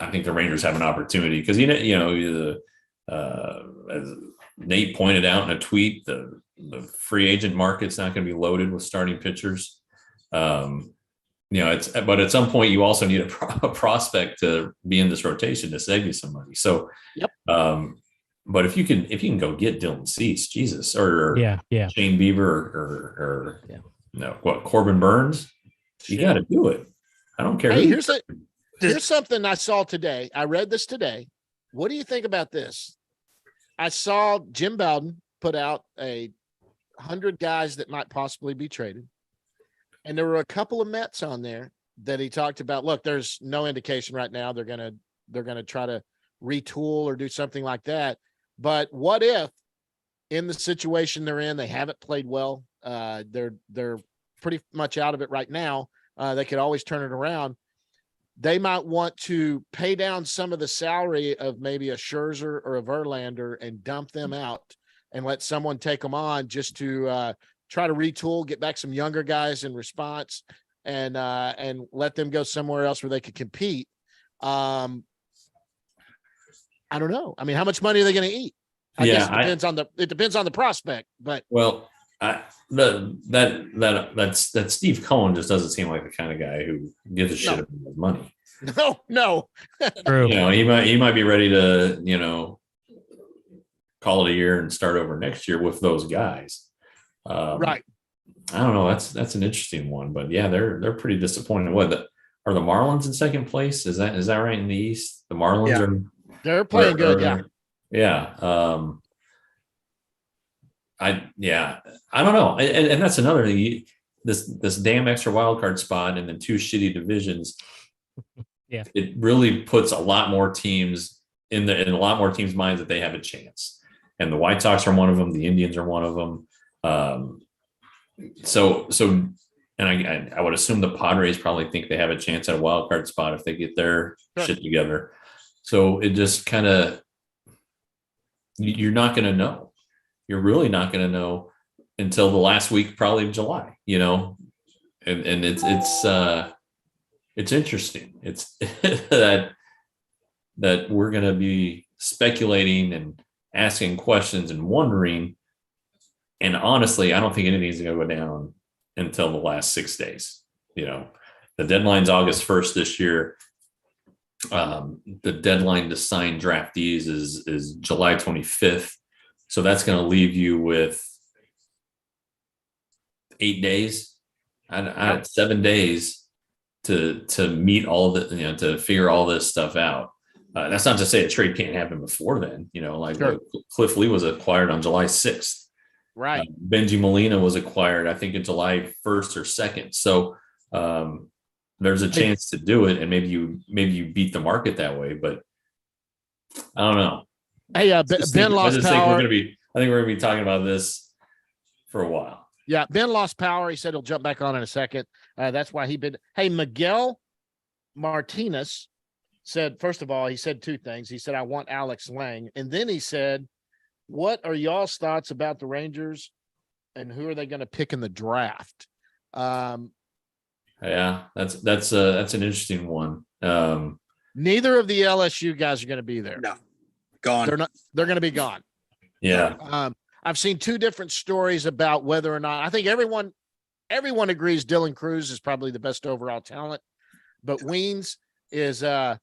I think the Rangers have an opportunity because as Nate pointed out in a tweet, the free agent market's not going to be loaded with starting pitchers. But at some point you also need a prospect to be in this rotation to save you some money. So, Yep. But if you can go get Dylan Cease, Jesus, or Yeah. Shane Bieber or Corbin Burns, you got to do it. I don't care. Hey, who- here's something I saw today. I read this today. What do you think about this? I saw Jim Bowden put out 100 guys that might possibly be traded. And there were a couple of Mets on there that he talked about. Look, there's no indication right now they're gonna try to retool or do something like that. But what if in the situation they're in, they haven't played well. They're pretty much out of it right now. They could always turn it around. They might want to pay down some of the salary of maybe a Scherzer or a Verlander and dump them out and let someone take them on just to try to retool, get back some younger guys in response, and let them go somewhere else where they could compete. I don't know. I mean, how much money are they going to eat? I guess it depends on the prospect, but Well, that Steve Cohen just doesn't seem like the kind of guy who gives a shit about his money. no. True. You know, he might be ready to, you know, call it a year and start over next year with those guys. Right. I don't know. That's an interesting one, but yeah, they're pretty disappointed. Are the Marlins in second place? Is that right in the East? The Marlins Yeah. are They're playing good. Yeah. Yeah. I don't know. And that's another thing. This damn extra wild card spot and then two shitty divisions. Yeah. It really puts a lot more teams in a lot more teams' minds that they have a chance. And the White Sox are one of them. The Indians are one of them. And I would assume the Padres probably think they have a chance at a wild card spot if they get their shit together. So it just kind of, you're not going to know. You're really not going to know until the last week, probably of July, you know, and it's interesting. It's that we're going to be speculating and asking questions and wondering. And honestly, I don't think anything's going to go down until the last 6 days. You know, the deadline's August 1st this year. The deadline to sign draftees is July 25th. So that's going to leave you with 8 days, 7 days to meet all the, you know, to figure all this stuff out. That's not to say a trade can't happen before then. You know, like Cliff Lee was acquired on July 6th. Right. Benji Molina was acquired, I think, in July 1st or 2nd. So there's a chance to do it, and maybe you beat the market that way. But I don't know. Hey, Ben lost power. I think we're gonna be talking about this for a while. Yeah, Ben lost power. He said he'll jump back on in a second. That's why he been. Hey, Miguel Martinez said, first of all, he said two things. He said, I want Alex Lang. And then he said, what are y'all's thoughts about the Rangers and who are they going to pick in the draft? Yeah, that's an interesting one. Neither of the LSU guys are going to be there. No, gone. They're going to be gone. Yeah. I've seen two different stories about whether or not, I think everyone agrees Dylan Cruz is probably the best overall talent, but Weens is, I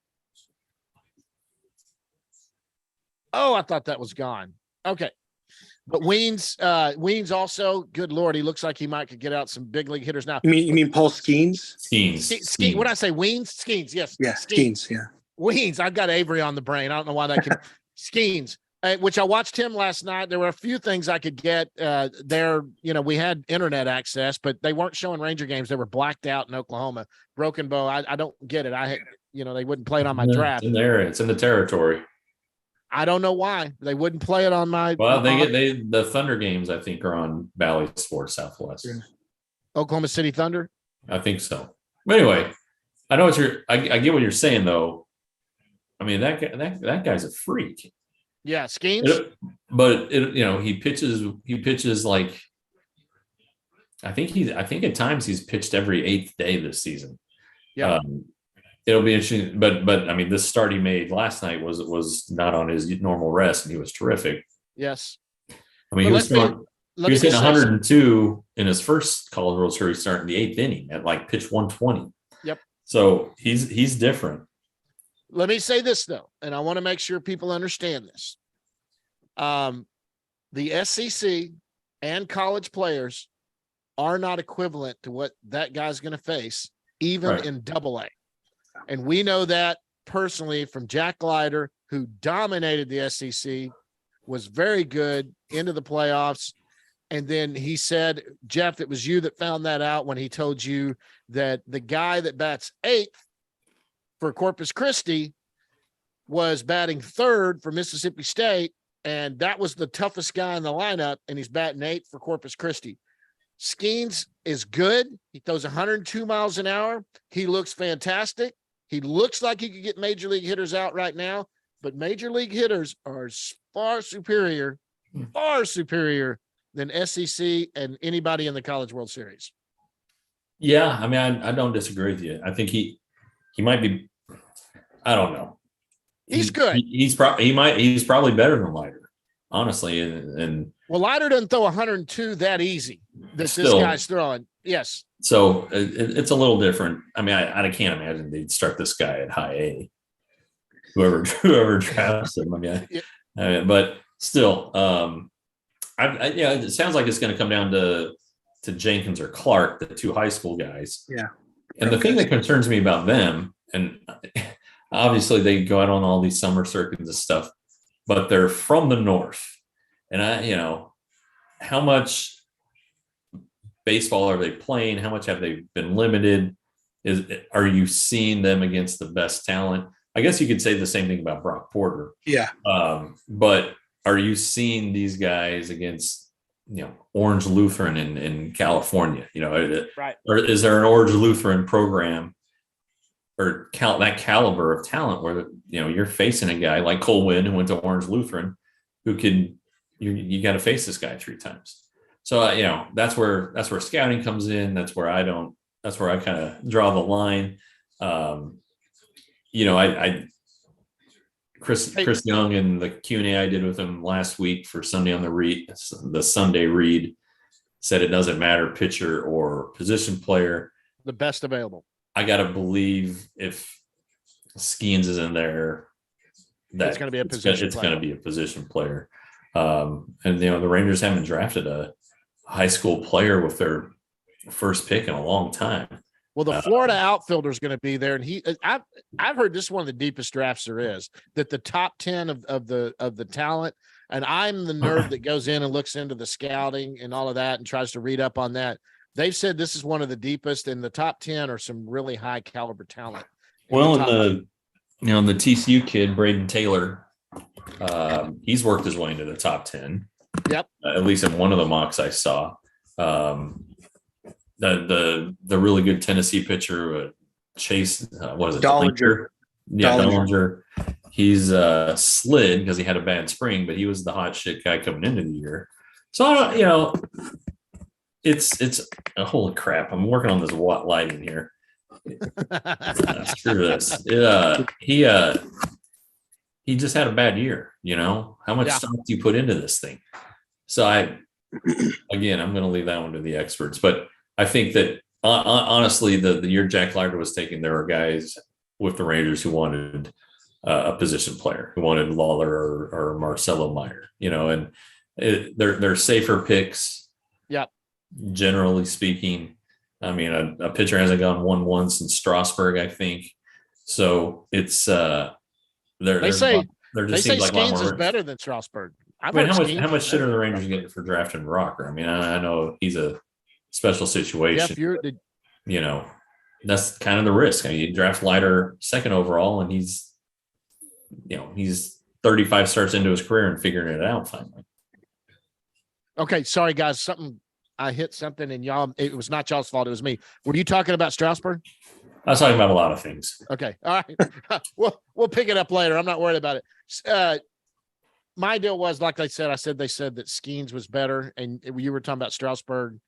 thought that was gone. Okay. But Weens also, good Lord, he looks like he could get out some big league hitters now. You mean Paul Skeens? Skeens. What did I say? Weens? Skeens, yes. Yeah, Skeens, yeah. Weens. I've got Avery on the brain. I don't know why that can. Skeens, which I watched him last night. There were a few things I could get there. You know, we had internet access, but they weren't showing Ranger games. They were blacked out in Oklahoma. Broken Bow. I don't get it. They wouldn't play it on my draft. It's in there. It's in the territory. I don't know why they wouldn't play it on my. Well, the Thunder games, I think, are on Valley Sports Southwest. Yeah. Oklahoma City Thunder. I think so. But anyway, I know I get what you're saying though. I mean, that guy's a freak. Yeah, Skeens. He pitches like I think at times he's pitched every 8th day this season. Yeah. It'll be interesting, but I mean, this start he made last night was not on his normal rest, and he was terrific. Yes. I mean, he was hitting 102 in his first College World Series start in the 8th inning at like pitch 120. Yep. So he's different. Let me say this though, and I want to make sure people understand this. The SEC and college players are not equivalent to what that guy's going to face, even in Double-A. And we know that personally from Jack Leiter, who dominated the SEC, was very good into the playoffs. And then he said, Jeff, it was you that found that out when he told you that the guy that bats 8th for Corpus Christi was batting 3rd for Mississippi State and that was the toughest guy in the lineup, and he's batting 8 for Corpus Christi. Skeens is good. He throws 102 miles an hour. He looks fantastic. He looks like he could get major league hitters out right now, but major league hitters are far superior than SEC and anybody in the College World Series. Yeah, I mean, I don't disagree with you. I think he might be. I don't know. He's good. He's probably better than Leiter, honestly. And Well, Leiter doesn't throw 102 that easy that this Still. guy's throwing. Yes. so it's a little different. I mean, I can't imagine they'd start this guy at high A. Whoever drafts him. I mean, but still, it sounds like it's going to come down to Jenkins or Clark, the 2 high school guys. Yeah. And the thing that concerns me about them, and obviously they go out on all these summer circuits and stuff, but they're from the north. And how much baseball are they playing? How much have they been limited? Are you seeing them against the best talent? I guess you could say the same thing about Brock Porter. Yeah. But are you seeing these guys against, Orange Lutheran in California? Right. Or is there an Orange Lutheran program or that caliber of talent where, you're facing a guy like Cole Wynn who went to Orange Lutheran who can, you got to face this guy 3 times. So, that's where scouting comes in. That's where I kind of draw the line. Chris Young and the Q&A I did with him last week for Sunday on the Sunday read said it doesn't matter pitcher or position player. The best available. I got to believe if Skeens is in there, that It's gonna be a position It's player. going to be a position player. And the Rangers haven't drafted a high school player with their first pick in a long time. Well, the Florida outfielder is going to be there, and I've heard this is one of the deepest drafts there is. That the top 10 of the talent, and I'm the nerd that goes in and looks into the scouting and all of that and tries to read up on that. They've said this is one of the deepest, and the top 10 are some really high caliber talent. Well, the TCU kid Braden Taylor, he's worked his way into the top 10. Yep. At least in one of the mocks I saw. The really good Tennessee pitcher Chase, what is it? Dollinger. Yeah, Dollinger. Dollinger. He's slid because he had a bad spring, but he was the hot shit guy coming into the year. So it's holy crap. I'm working on this lighting here. Screw this. He just had a bad year. How much Yeah. stock do you put into this thing? So I'm going to leave that one to the experts, but I think that honestly, the year Jack Leiter was taken, there were guys with the Rangers who wanted a position player, who wanted Lawler or Marcelo Meyer, and they're safer picks. Yep. Generally speaking, I mean, a pitcher hasn't gone 1-1 since Strasburg, I think. So it's They say like Skeens is better than Strasburg. I mean, how much shit are the Rangers getting for drafting Rocker? I mean, I know he's a special situation. Jeff, that's kind of the risk. I mean, you draft Leiter 2nd overall, and he's 35 starts into his career and figuring it out finally. okay. Sorry, guys. I hit something, and y'all. It was not y'all's fault. It was me. Were you talking about Strasburg? I was talking about a lot of things. Okay. All right. We'll pick it up later. I'm not worried about it. My deal was, like they said they said that Skeens was better, and you were talking about Strasburg.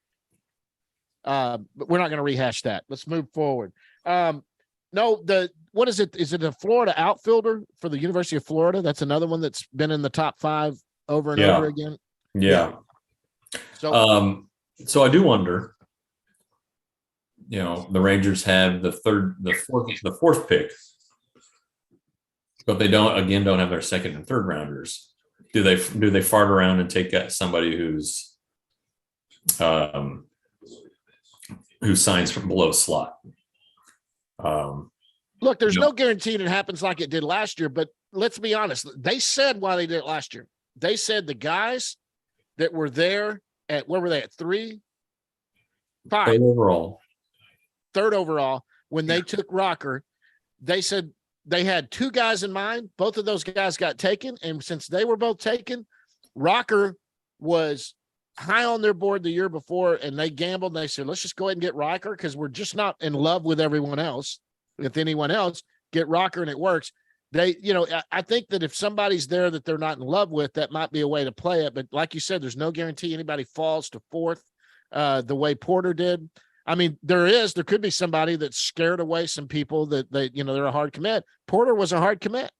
But we're not going to rehash that. Let's move forward. What is it? Is it a Florida outfielder for the University of Florida? That's another one that's been in the top 5 over and Yeah. over again. Yeah. So I do wonder, the Rangers have the fourth pick, but they don't have their 2nd and 3rd rounders. Do they fart around and take somebody who signs from below slot? Look, there's no guarantee it happens like it did last year, but let's be honest. They said why they did it last year. They said the guys that were there at, where were they at? 3, 5, Overall. 3rd overall, when they took Rocker, they said they had two guys in mind. Both of those guys got taken. And since they were both taken, Rocker was high on their board the year before, and they gambled. And they said, let's just go ahead and get Rocker because we're just not in love with everyone else. With anyone else, get Rocker and it works. They, I think that if somebody's there that they're not in love with, that might be a way to play it. But like you said, there's no guarantee anybody falls to fourth the way Porter did. I mean, there could be somebody that scared away some people that they're a hard commit. Porter was a hard commit,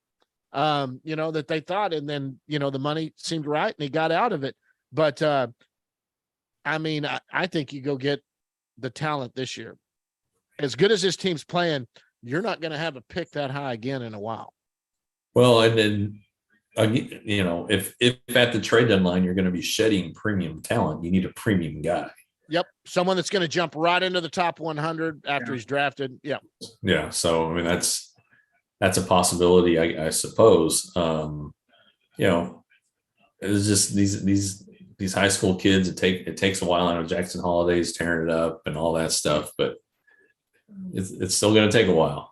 that they thought, and then, the money seemed right and he got out of it. But I mean, I think you go get the talent this year. As good as this team's playing, you're not going to have a pick that high again in a while. Well, and then, if at the trade deadline, you're going to be shedding premium talent, you need a premium guy. Yep. Someone that's going to jump right into the top 100 after he's drafted. Yeah. Yeah. So, I mean, that's a possibility, I suppose. It's just these high school kids, it takes a while. I know Jackson Holiday's tearing it up and all that stuff, but it's still going to take a while.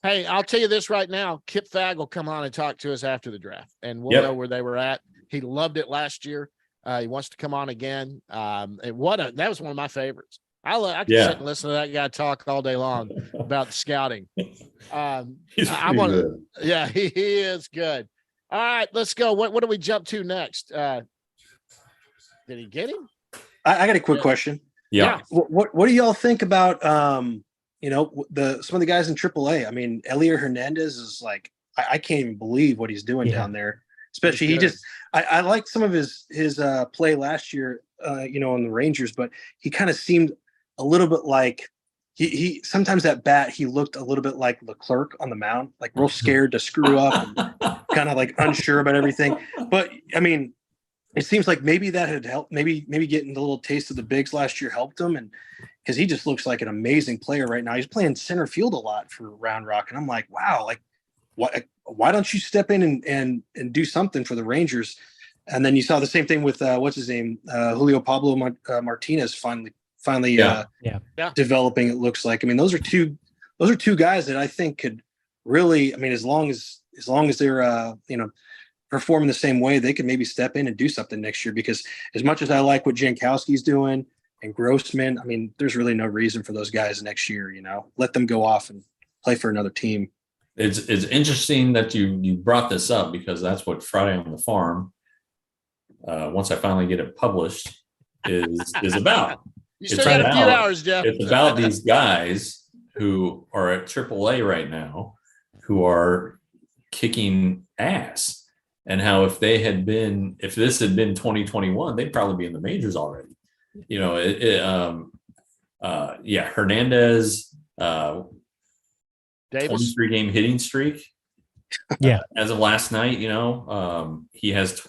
Hey, I'll tell you this right now. Kip Fagg will come on and talk to us after the draft, and we'll know where they were at. He loved it last year. He wants to come on again. And that was one of my favorites. I can sit and listen to that guy talk all day long about scouting. He's good. Yeah, he is good. All right, let's go. What do we jump to next? Did he get him? I got a quick question. Yeah. What do y'all think about some of the guys in AAA? I mean, Elier Hernandez is like, I can't even believe what he's doing down there. Especially I liked some of his play last year, on the Rangers, but he kind of seemed a little bit like he sometimes at bat, he looked a little bit like Leclerc on the mound, like real scared to screw up and kind of like unsure about everything. But I mean, it seems like maybe that had helped. Maybe getting the little taste of the bigs last year helped him, and because he just looks like an amazing player right now. He's playing center field a lot for Round Rock, and I'm like, wow, like why don't you step in and do something for the Rangers? And then you saw the same thing with what's his name, Julio Pablo Martinez finally developing. It looks like. I mean, those are two guys that I think could really. I mean, as long as they're performing the same way, they could maybe step in and do something next year. Because as much as I like what Jankowski's doing and Grossman, I mean, there's really no reason for those guys next year. Let them go off and play for another team. It's interesting that you brought this up, because that's what Friday on the Farm, once I finally get it published, is about. You still got a few hours, Jeff. It's about these guys who are at AAA right now, who are kicking ass, and how if this had been 2021, they'd probably be in the majors already. Hernandez, Davis 23-game hitting streak. Yeah. As of last night, he has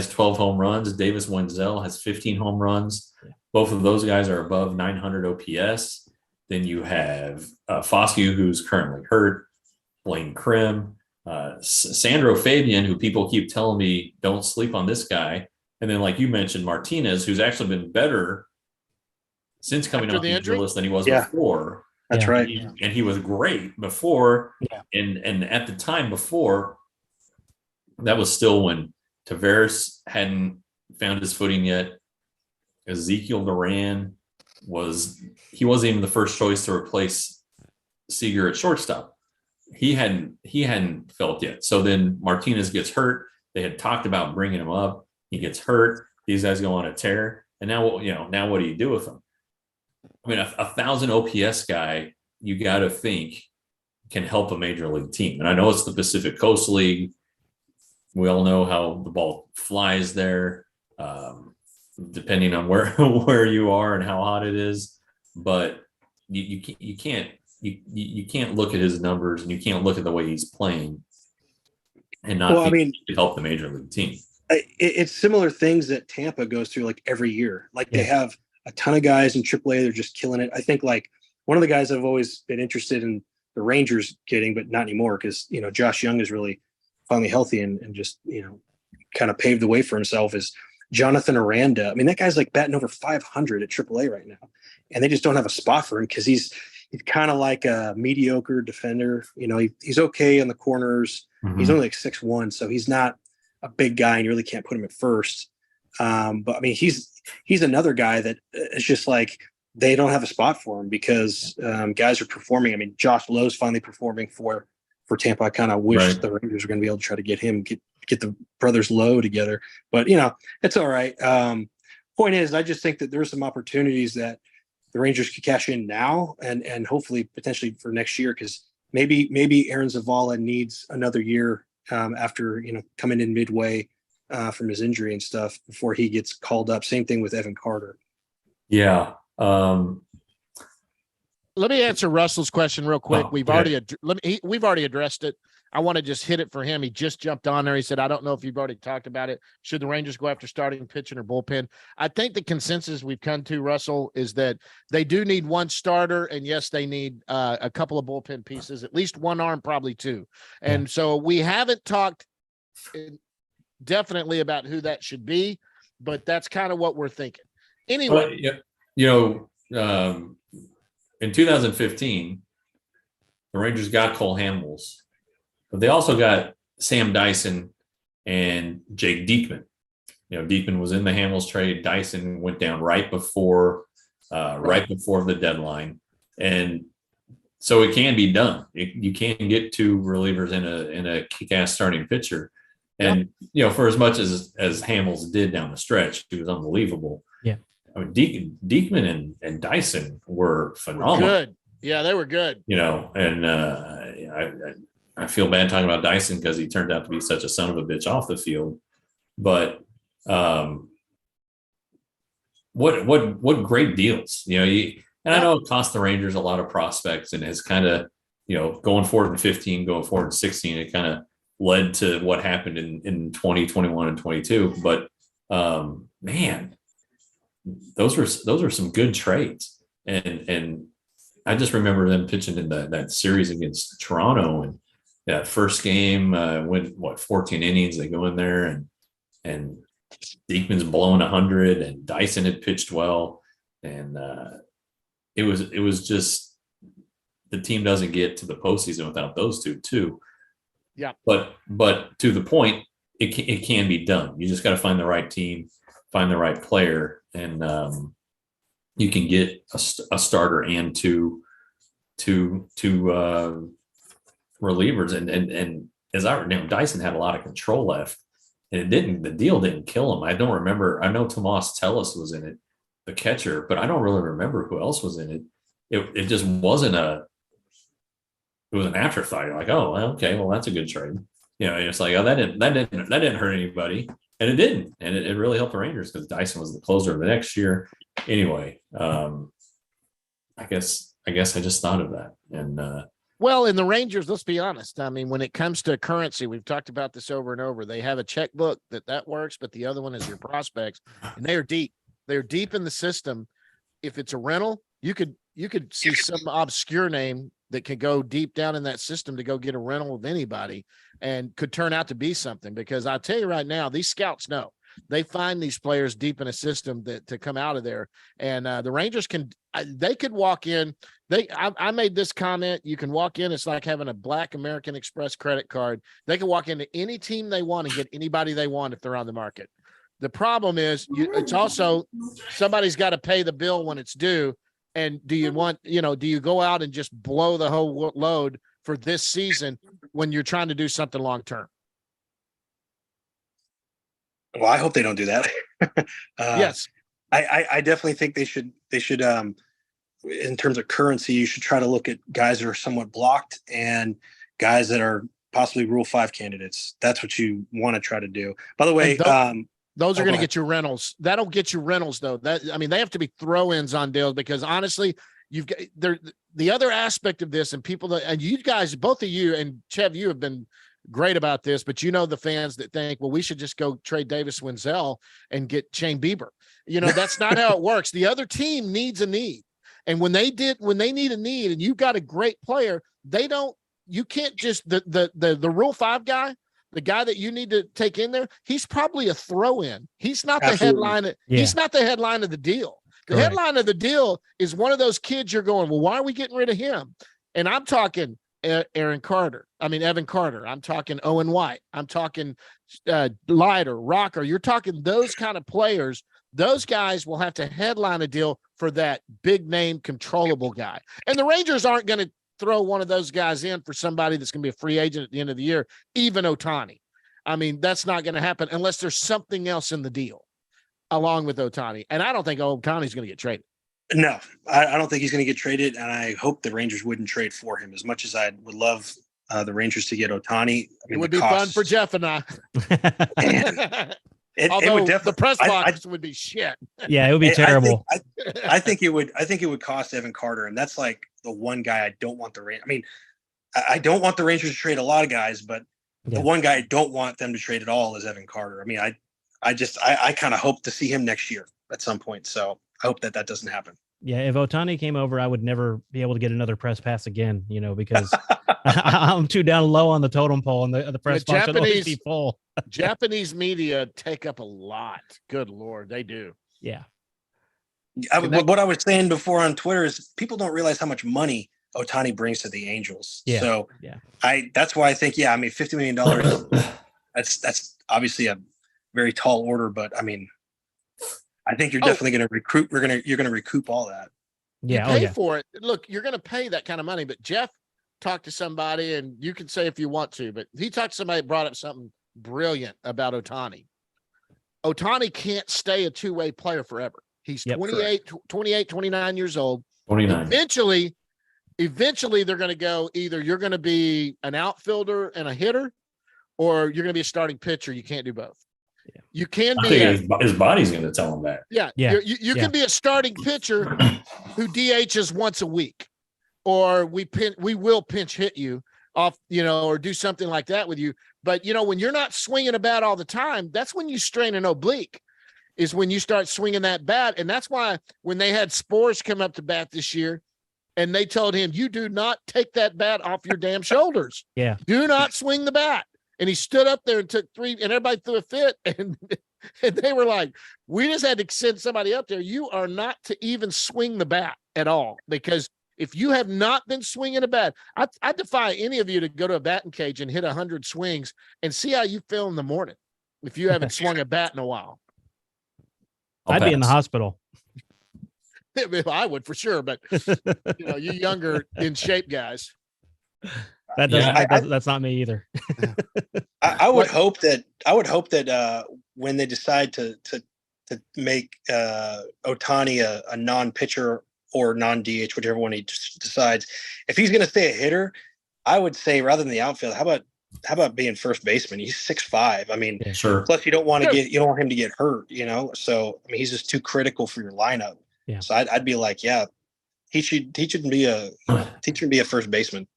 12 home runs. Davis Wenzel has 15 home runs. Both of those guys are above 900 OPS. Then you have Foscue, who's currently hurt, Blaine Krim, Sandro Fabian, who people keep telling me don't sleep on this guy. And then, like you mentioned, Martinez, who's actually been better since coming off the injury list than he was before. That's right. And he was great before. Yeah. And at the time before, that was still when Taveras hadn't found his footing yet. Ezekiel Duran wasn't even the first choice to replace Seager at shortstop. He hadn't felt yet. So then Martinez gets hurt. They had talked about bringing him up. He gets hurt. These guys go on a tear. And now what do you do with him? I mean, a 1,000 OPS guy, you got to think can help a major league team. And I know it's the Pacific Coast League. We all know how the ball flies there, depending on where you are and how hot it is. But you can't look at his numbers, and you can't look at the way he's playing and not help the major league team. It's similar things that Tampa goes through like every year. Like they have a ton of guys in AAA. They're just killing it. I think like one of the guys I've always been interested in the Rangers getting, but not anymore, because, Josh Young is really finally healthy and just, kind of paved the way for himself, is Jonathan Aranda. I mean, that guy's like batting over 500 at AAA right now, and they just don't have a spot for him because he's he's kind of like a mediocre defender. You know, he's okay in the corners. He's only like 6'1", so he's not a big guy, and you really can't put him at first. But I mean, he's another guy that it's just like they don't have a spot for him because guys are performing. I mean, Josh Lowe's finally performing for Tampa. I kind of wish Right. the Rangers were going to be able to try to get him, get the brothers Lowe together. But, you know, it's all right. Point is, I just think that there's some opportunities that the Rangers could cash in now and hopefully potentially for next year, because maybe Aaron Zavala needs another year after, you know, coming in midway from his injury and stuff before he gets called up. Same thing with Evan Carter. Yeah. Let me answer Russell's question real quick. Oh, We've go ahead. we've already addressed it. I want to just hit it for him. He just jumped on there. He said, I don't know if you've already talked about it. Should the Rangers go after starting pitching or bullpen? I think the consensus we've come to, Russell, is that they do need one starter. And yes, they need a couple of bullpen pieces, at least one arm, probably two. And so we haven't talked definitely about who that should be, but that's kind of what we're thinking. Anyway. But, you know, in 2015, the Rangers got Cole Hamels, but they also got Sam Dyson and Jake Diekman. You know, Diekman was in the Hamels trade. Dyson went down right before the deadline, and so it can be done. You can get two relievers in a kick-ass starting pitcher, and you know, for as much as Hamels did down the stretch, he was unbelievable. Yeah. I mean, Diekman and Dyson were phenomenal. Good. Yeah, they were good. You know, and I feel bad talking about Dyson because he turned out to be such a son of a bitch off the field. But what great deals, you know. And I know it cost the Rangers a lot of prospects, and has kind of, you know, going forward in 15, going forward in 16, it kind of led to what happened in 20, 21, and 22. But man, those are some good trades, and I just remember them pitching in that series against Toronto, and that first game went 14 innings. They go in there and Diekman's blowing 100, and Dyson had pitched well, and it was just, the team doesn't get to the postseason without those two too. Yeah. But to the point, it can be done. You just got to find the right team, find the right player, and you can get a starter and two relievers. And as I remember, Dyson had a lot of control left, and the deal didn't kill him. I don't remember. I know Tomas Tellis was in it, the catcher, but I don't really remember who else was in it. It just wasn't it was an afterthought. You're like, oh, well, okay, well, that's a good trade. You know, it's like, oh, that didn't hurt anybody. And it didn't. And it really helped the Rangers because Dyson was the closer of the next year. Anyway, I guess I just thought of that. And Well, in the Rangers, let's be honest. I mean, when it comes to currency, we've talked about this over and over. They have a checkbook that works, but the other one is your prospects, and they are deep. They're deep in the system. If it's a rental, you could see some obscure name that could go deep down in that system to go get a rental of anybody, and could turn out to be something. Because I tell you right now, these scouts know. They find these players deep in a system to come out of there, and the Rangers they could walk in. I made this comment. You can walk in. It's like having a Black American Express credit card. They can walk into any team they want and get anybody they want if they're on the market. The problem is it's also somebody's got to pay the bill when it's due. And do you go out and just blow the whole load for this season when you're trying to do something long-term? Well, I hope they don't do that. Yes. I definitely think they should in terms of currency, you should try to look at guys that are somewhat blocked and guys that are possibly Rule 5 candidates. That's what you want to try to do. By the way, those are go going to ahead. get you rentals. That'll get you rentals, though. They have to be throw-ins on deals, because honestly, you've got the other aspect of this, and and you guys, both of you and Chev, you have been great about this, but the fans that think, well, we should just go trade Davis Wenzel and get Shane Bieber. That's not how it works. The other team needs a need. And when they need a need and you've got a great player, you can't just, the Rule 5 guy, the guy that you need to take in there, he's probably a throw-in. He's not the Absolutely. headline. Yeah. He's not the headline of the deal. The Correct. headline of the deal is one of those kids you're going, well, why are we getting rid of him? And I'm talking Evan Carter. I'm talking Owen White. I'm talking Leiter, Rocker. You're talking those kind of players. Those guys will have to headline a deal for that big name controllable guy. And the Rangers aren't going to throw one of those guys in for somebody that's going to be a free agent at the end of the year, even Ohtani. I mean, that's not going to happen unless there's something else in the deal along with Ohtani. And I don't think Ohtani's going to get traded. No, I don't think he's going to get traded, and I hope the Rangers wouldn't trade for him. As much as I would love the Rangers to get Ohtani, It would be fun for Jeff and I. It Although would definitely the press I- box would be shit. Yeah, it would be terrible. I think it would cost Evan Carter, and that's like the one guy I don't want the Rangers. I mean, I don't want the Rangers to trade a lot of guys, but Yeah. the one guy I don't want them to trade at all is Evan Carter. I mean, I kind of hope to see him next year at some point. So I hope that doesn't happen. Yeah, if Ohtani came over, I would never be able to get another press pass again, because I'm too down low on the totem pole, and the press The box would always Japanese- be full. Japanese media take up a lot. Good Lord, they do. Yeah. What I was saying before on Twitter is people don't realize how much money Ohtani brings to the Angels. Yeah, So yeah. that's why I think, $50 million, that's obviously a very tall order, but I mean, I think you're definitely going to recruit. You're going to recoup all that. Yeah. You Oh, pay yeah. for it. Look, you're going to pay that kind of money. But Jeff talked to somebody, and you can say if you want to, but he talked to somebody that brought up something brilliant about Ohtani. Ohtani can't stay a two-way player forever. He's Yep, 28, 29 years old. 29. Eventually they're going to go, either you're going to be an outfielder and a hitter, or you're going to be a starting pitcher. You can't do both. Yeah. You can I be think his body's going to tell him that. Yeah, Yeah, you yeah. can be a starting pitcher who DHs once a week, or we will pinch hit you off, or do something like that with you. But when you're not swinging a bat all the time, that's when you strain an oblique. Is when you start swinging that bat, and that's why when they had Spores come up to bat this year, and they told him, "You do not take that bat off your damn shoulders. Yeah. Do not swing the bat." And he stood up there and took three, and everybody threw a fit. And they were like, we just had to send somebody up there. You are not to even swing the bat at all, because if you have not been swinging a bat, I defy any of you to go to a batting cage and hit 100 swings and see how you feel in the morning if you haven't swung a bat in a while. I'll I'd be in the pass. hospital. I would for sure, but you younger in shape guys. That Yeah, doesn't, that's not me either. I would hope that when they decide to make Ohtani a non-pitcher or non-DH, whichever one he decides, if he's going to stay a hitter, I would say rather than the outfield, how about being first baseman? He's 6'5". I mean, Sure. plus you don't want him to get hurt, So I mean, he's just too critical for your lineup. Yeah. So I'd be like, he should be a first baseman.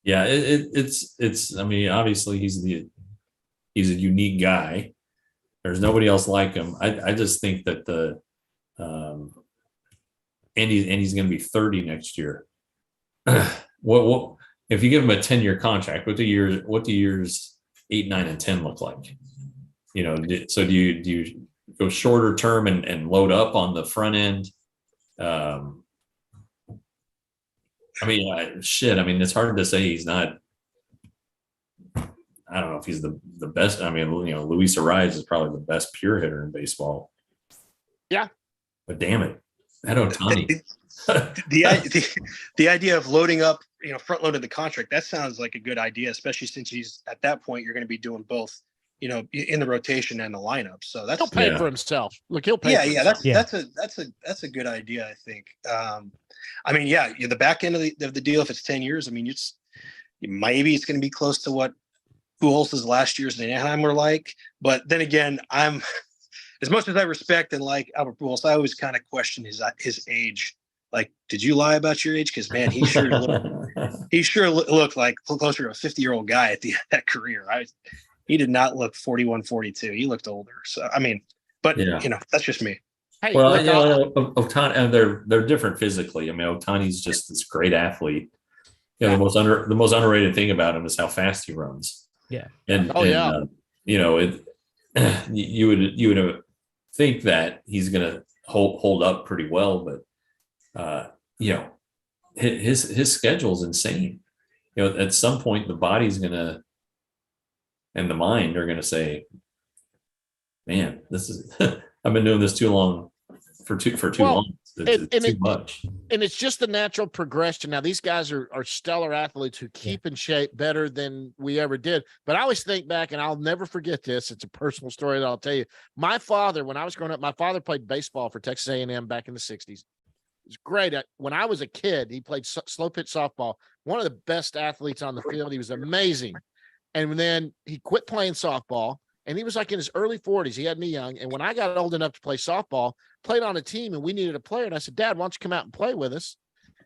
Yeah, it's. I mean, obviously he's a unique guy. There's nobody else like him. I just think that and he's going to be 30 next year. What if you give him a 10-year contract? What do years 8, 9, and 10 look like? So do you go shorter term and load up on the front end? I mean, I mean, it's hard to say he's not. I don't know if he's the best. I mean, Luis Ariz is probably the best pure hitter in baseball. Yeah. But damn it, that Ohtani. The idea of loading up, front loading the contract, that sounds like a good idea, especially since he's at that point, you're going to be doing both, in the rotation and the lineup. So that's He'll pay Yeah. for himself. Look, he'll pay. for that's himself. that's a good idea, I think. I mean, the back end of the deal, if it's 10 years, I mean, maybe it's going to be close to what Pujols' last years in Anaheim were like. But then again, I'm as much as I respect and like Albert Pujols, I always kind of question his age. Like, did you lie about your age? Because man, he sure looked like closer to a 50-year-old guy at the end of that career. He did not look 41, 42. He looked older. So I mean, but Yeah. that's just me. Hey, Well, look, Ohtani, and they're different physically. I mean, Ohtani's just this great athlete. The most underrated thing about him is how fast he runs. Yeah. And you would think that he's gonna hold up pretty well, but you know, his schedule's insane. You know, at some point the body's gonna and the mind are gonna say, man, this is I've been doing this too long for too Well, long. It's too much. And it's just the natural progression. Now, these guys are stellar athletes who keep in shape better than we ever did. But I always think back, and I'll never forget this. It's a personal story that I'll tell you. My father, when I was growing up, my father played baseball for Texas A&M back in the 60s. It was great. When I was a kid, he played slow pitch softball. One of the best athletes on the field. He was amazing. And then he quit playing softball. And he was like in his early 40s. He had me young. And when I got old enough to play softball, played on a team and we needed a player. And I said, Dad, why don't you come out and play with us?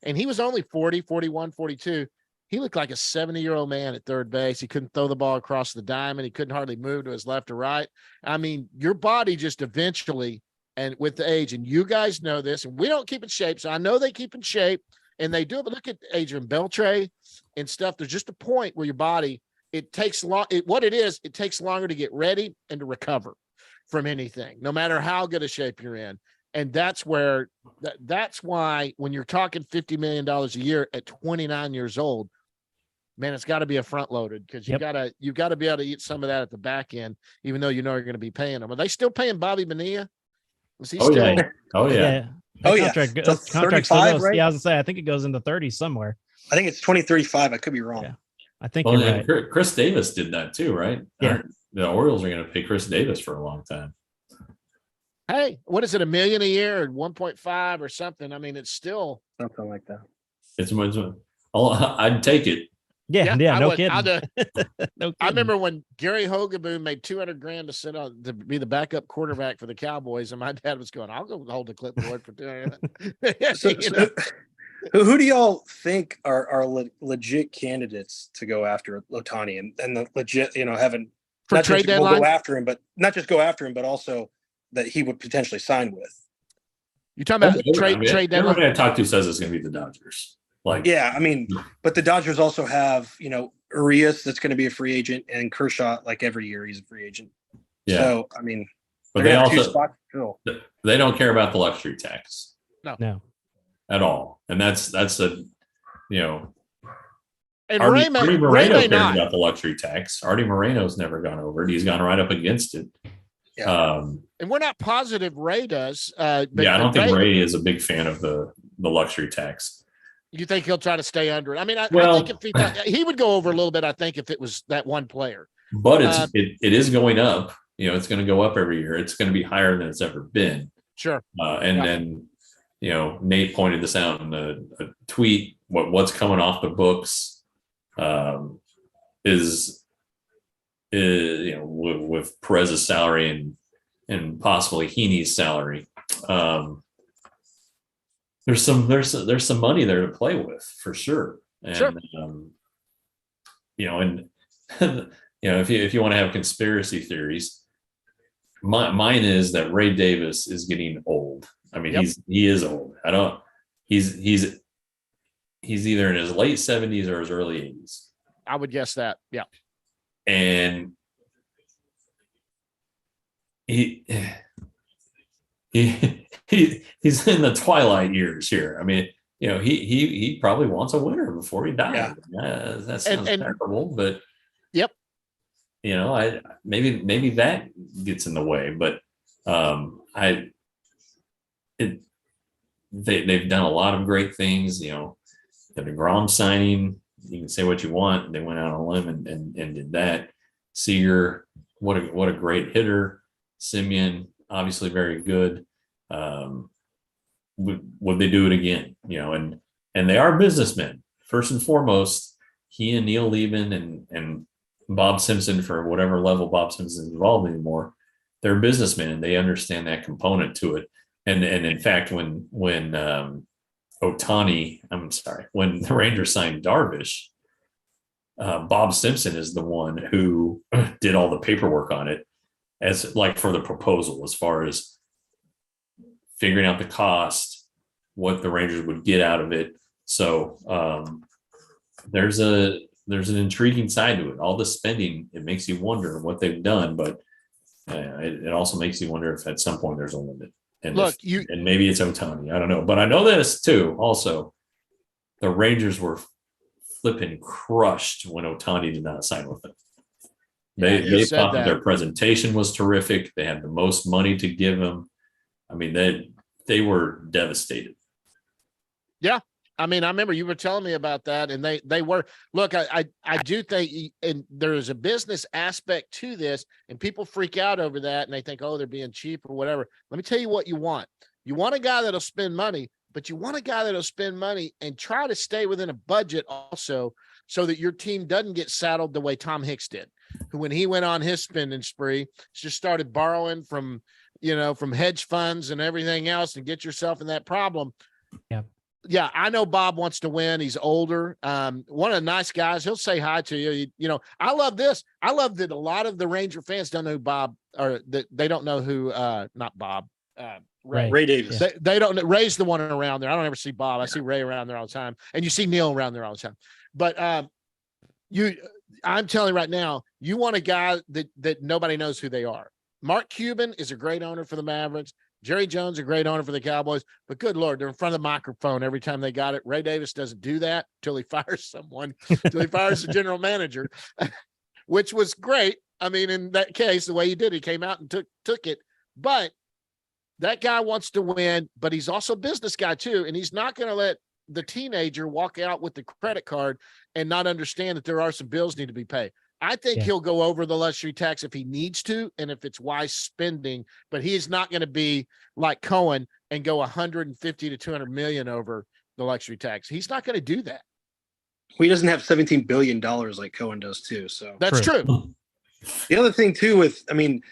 And he was only 40, 41, 42. He looked like a 70-year-old man at third base. He couldn't throw the ball across the diamond. He couldn't hardly move to his left or right. I mean, your body just eventually, and with the age, and you guys know this, and we don't keep in shape. So I know they keep in shape and they do it. But look at Adrian Beltre and stuff. There's just a point where your body, it takes long. It takes longer to get ready and to recover from anything, no matter how good a shape you're in. And that's where that's why when you're talking $50 million a year at 29 years old, man, it's got to be a front loaded because you got to be able to eat some of that at the back end, even though you know you're going to be paying them. Are they still paying Bobby Bonilla? Is he still? Yeah. Oh yeah. Oh, yeah. Contract, So contract still 35, goes, right? Yeah, I was gonna say I think it goes into 30s somewhere. I think it's 23.5. I could be wrong. Yeah. I think Well, you're and right. Chris Davis did that too, right? Yeah. The Orioles are going to pay Chris Davis for a long time. Hey, what is it? $1 million a year or 1.5 or something? I mean, it's still. Something like that. I'd take it. Yeah, I no would- kidding. I No kidding. remember when Gary Hogaboom made $200,000 to sit on to be the backup quarterback for the Cowboys, and my dad was going, "I'll go hold the clipboard for $200,000." So, You know? who do y'all think are legit candidates to go after Otani and the legit, having For not trade just go deadline? after him, but not just go after him, but also that he would potentially sign with. You talking about trade Everybody deadline? I talked to says it's going to be the Dodgers. Like, Yeah, I mean, but the Dodgers also have, Urias that's going to be a free agent, and Kershaw, like every year, he's a free agent. yeah, So, I mean, but they're they gonna have two also spots to fill. they don't care about the luxury tax No. at all, and that's a And Artie Ray Moreno may cares not. about the luxury tax. Artie Moreno's never gone over it. He's gone right up against it. Yeah. And we're not positive Ray does. I don't think Ray is a big fan of the luxury tax. You think he'll try to stay under it? I mean, I Well- think if he would go over a little bit. I think if it was that one player. But it is going up. It's going to go up every year. It's going to be higher than it's ever been. Sure. And Yeah. then, Nate pointed this out in a tweet. What's coming off the books is with Perez's salary and possibly Heaney's salary. There's some money there to play with for sure. And Sure. if you want to have conspiracy theories, mine is that Ray Davis is getting old. I mean, Yep. he is old. He's either in his late 70s or his early 80s. I would guess that. Yeah. And he's in the twilight years here. I mean, he probably wants a winner before he dies. That sounds terrible, but Yep. I maybe that gets in the way, but they've done a lot of great things. The DeGrom signing, you can say what you want. They went out on a limb and did that. Seager, what a great hitter. Simeon, obviously very good. Would they do it again? And they are businessmen first and foremost. He and Neil Levin and Bob Simpson, for whatever level Bob Simpson is involved anymore, they're businessmen and they understand that component to it. And in fact, when Otani, when the Rangers signed Darvish, Bob Simpson is the one who did all the paperwork on it, as like for the proposal, as far as figuring out the cost, what the Rangers would get out of it. So there's an intriguing side to it. All the spending, it makes you wonder what they've done, but it also makes you wonder if at some point there's a limit. And Look, you and maybe it's Otani. I don't know, but I know this too. Also, the Rangers were flipping crushed when Otani did not sign with them. Yeah, you They said thought that that. their presentation was terrific. They had the most money to give him. I mean, they were devastated. I mean, I remember you were telling me about that, and they were. Look, I do think, and there is a business aspect to this, and people freak out over that, and they think, oh, they're being cheap or whatever. Let me tell you what you want. You want a guy that'll spend money, but you want a guy that'll spend money and try to stay within a budget also, so that your team doesn't get saddled the way Tom Hicks did, who when he went on his spending spree, just started borrowing from hedge funds and everything else, and get yourself in that problem. Yeah, I know Bob wants to win. He's older. One of the nice guys. He'll say hi to you. I love this. I love that a lot of the Ranger fans don't know who Bob, or that they don't know who, not Bob, Ray. Ray Davis. They don't know. Ray's the one around there. I don't ever see Bob. I see Ray around there all the time. And you see Neil around there all the time. But I'm telling you right now, you want a guy that nobody knows who they are. Mark Cuban is a great owner for the Mavericks. Jerry Jones, a great owner for the Cowboys, but good Lord, they're in front of the microphone every time they got it. Ray Davis doesn't do that till he fires someone, till he fires the general manager, which was great. I mean, in that case, the way he did, he came out and took it. But that guy wants to win, but he's also a business guy too, and he's not going to let the teenager walk out with the credit card and not understand that there are some bills need to be paid. I think he'll go over the luxury tax if he needs to, and if it's wise spending, but he is not going to be like Cohen and go 150 to 200 million over the luxury tax. He's not going to do that. He doesn't have $17 billion like Cohen does too. So That's true. the other thing too,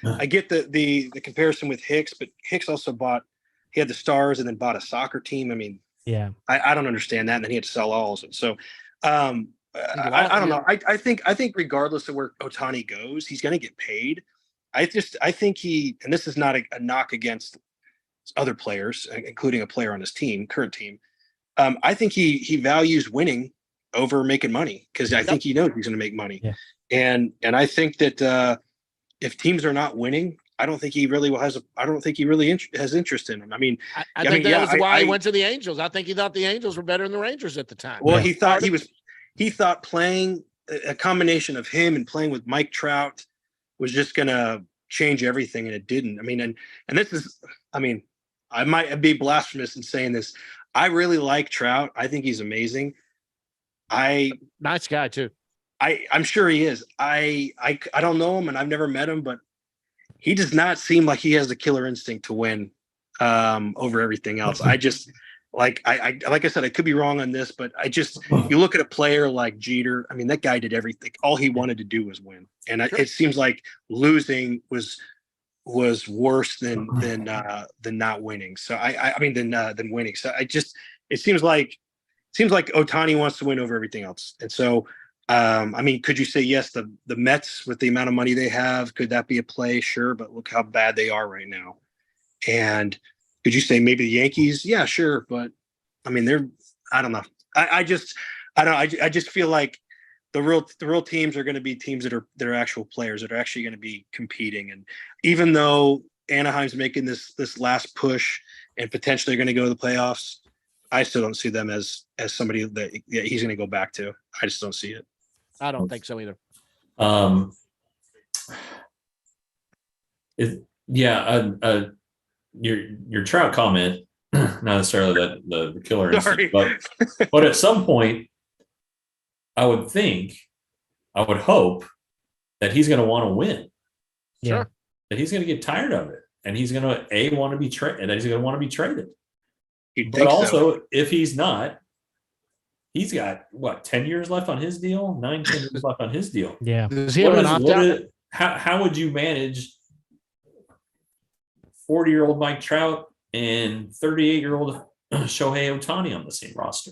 I get the comparison with Hicks, but Hicks also he had the Stars and then bought a soccer team. I mean, Yeah. I don't understand that. And then he had to sell all of it. So, I don't know. I think regardless of where Otani goes, he's going to get paid. I think and this is not a knock against other players, including a player on his current team. I think he values winning over making money, because I think he knows he's going to make money. Yeah. And I think that if teams are not winning, I don't think he really has interest in them. I mean, I think that was why he went to the Angels. I think he thought the Angels were better than the Rangers at the time. Well, he thought playing a combination of him and playing with Mike Trout was just going to change everything, and it didn't. I mean, and this is, I mean, I might be blasphemous in saying this. I really like Trout. I think he's amazing. Nice guy too. I'm sure he is. I don't know him, and I've never met him, but he does not seem like he has the killer instinct to win over everything else. I just like I said, I could be wrong on this, but you look at a player like Jeter. I mean, that guy did everything. All he wanted to do was win, and it seems like losing was worse than not winning. So I mean than winning. So it seems like Otani wants to win over everything else, and so. I mean, could you say yes? The Mets, with the amount of money they have, could that be a play? Sure, but look how bad they are right now. And could you say maybe the Yankees? Yeah, sure, but I mean, I don't know. I just feel like the real teams are going to be teams that are actual players that are actually going to be competing. And even though Anaheim's making this last push and potentially going to go to the playoffs, I still don't see them as somebody that he's going to go back to. I just don't see it. I don't think so either. Your Trout comment, not necessarily that the killer instinct, Sorry. but at some point, I would hope that he's going to want to win. Yeah. Sure. That he's going to get tired of it, and he's going to want to be traded, and he's going to want to be traded. You'd But think also, so. if he's not, he's got 10 years left on his deal, 10 years left on his deal. Yeah. Does he have an opt-out? How would you manage 40-year-old Mike Trout and 38-year-old Shohei Ohtani on the same roster?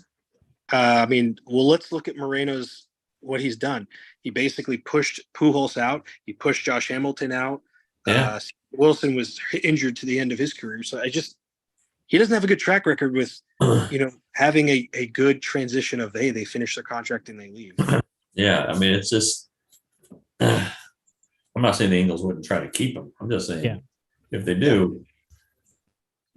I mean, well, let's look at Moreno's what he's done. He basically pushed Pujols out. He pushed Josh Hamilton out. Yeah. Wilson was injured to the end of his career, so he doesn't have a good track record with having a good transition of they finish their contract and they leave. Yeah, I mean, it's just I'm not saying the Angels wouldn't try to keep him. I'm just saying if they do,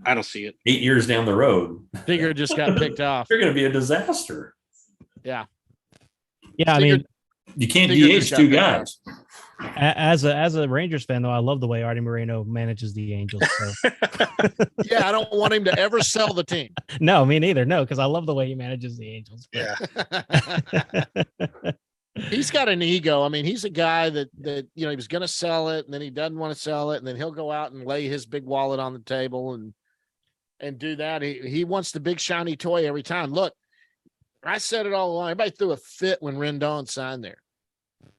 I don't see it. 8 years down the road, Figure just got picked off. they're going to be a disaster. Yeah, I Figure- mean, You can't Figure DH just got two picked guys. as a Rangers fan though, I love the way Artie Moreno manages the Angels. So. Yeah, I don't want him to ever sell the team. No, me neither. No, because I love the way he manages the Angels. But- Yeah. He's got an ego. I mean, he's a guy that he was going to sell it, and then he doesn't want to sell it, and then he'll go out and lay his big wallet on the table and do that. He wants the big shiny toy every time. Look, I said it all along. Everybody threw a fit when Rendon signed there.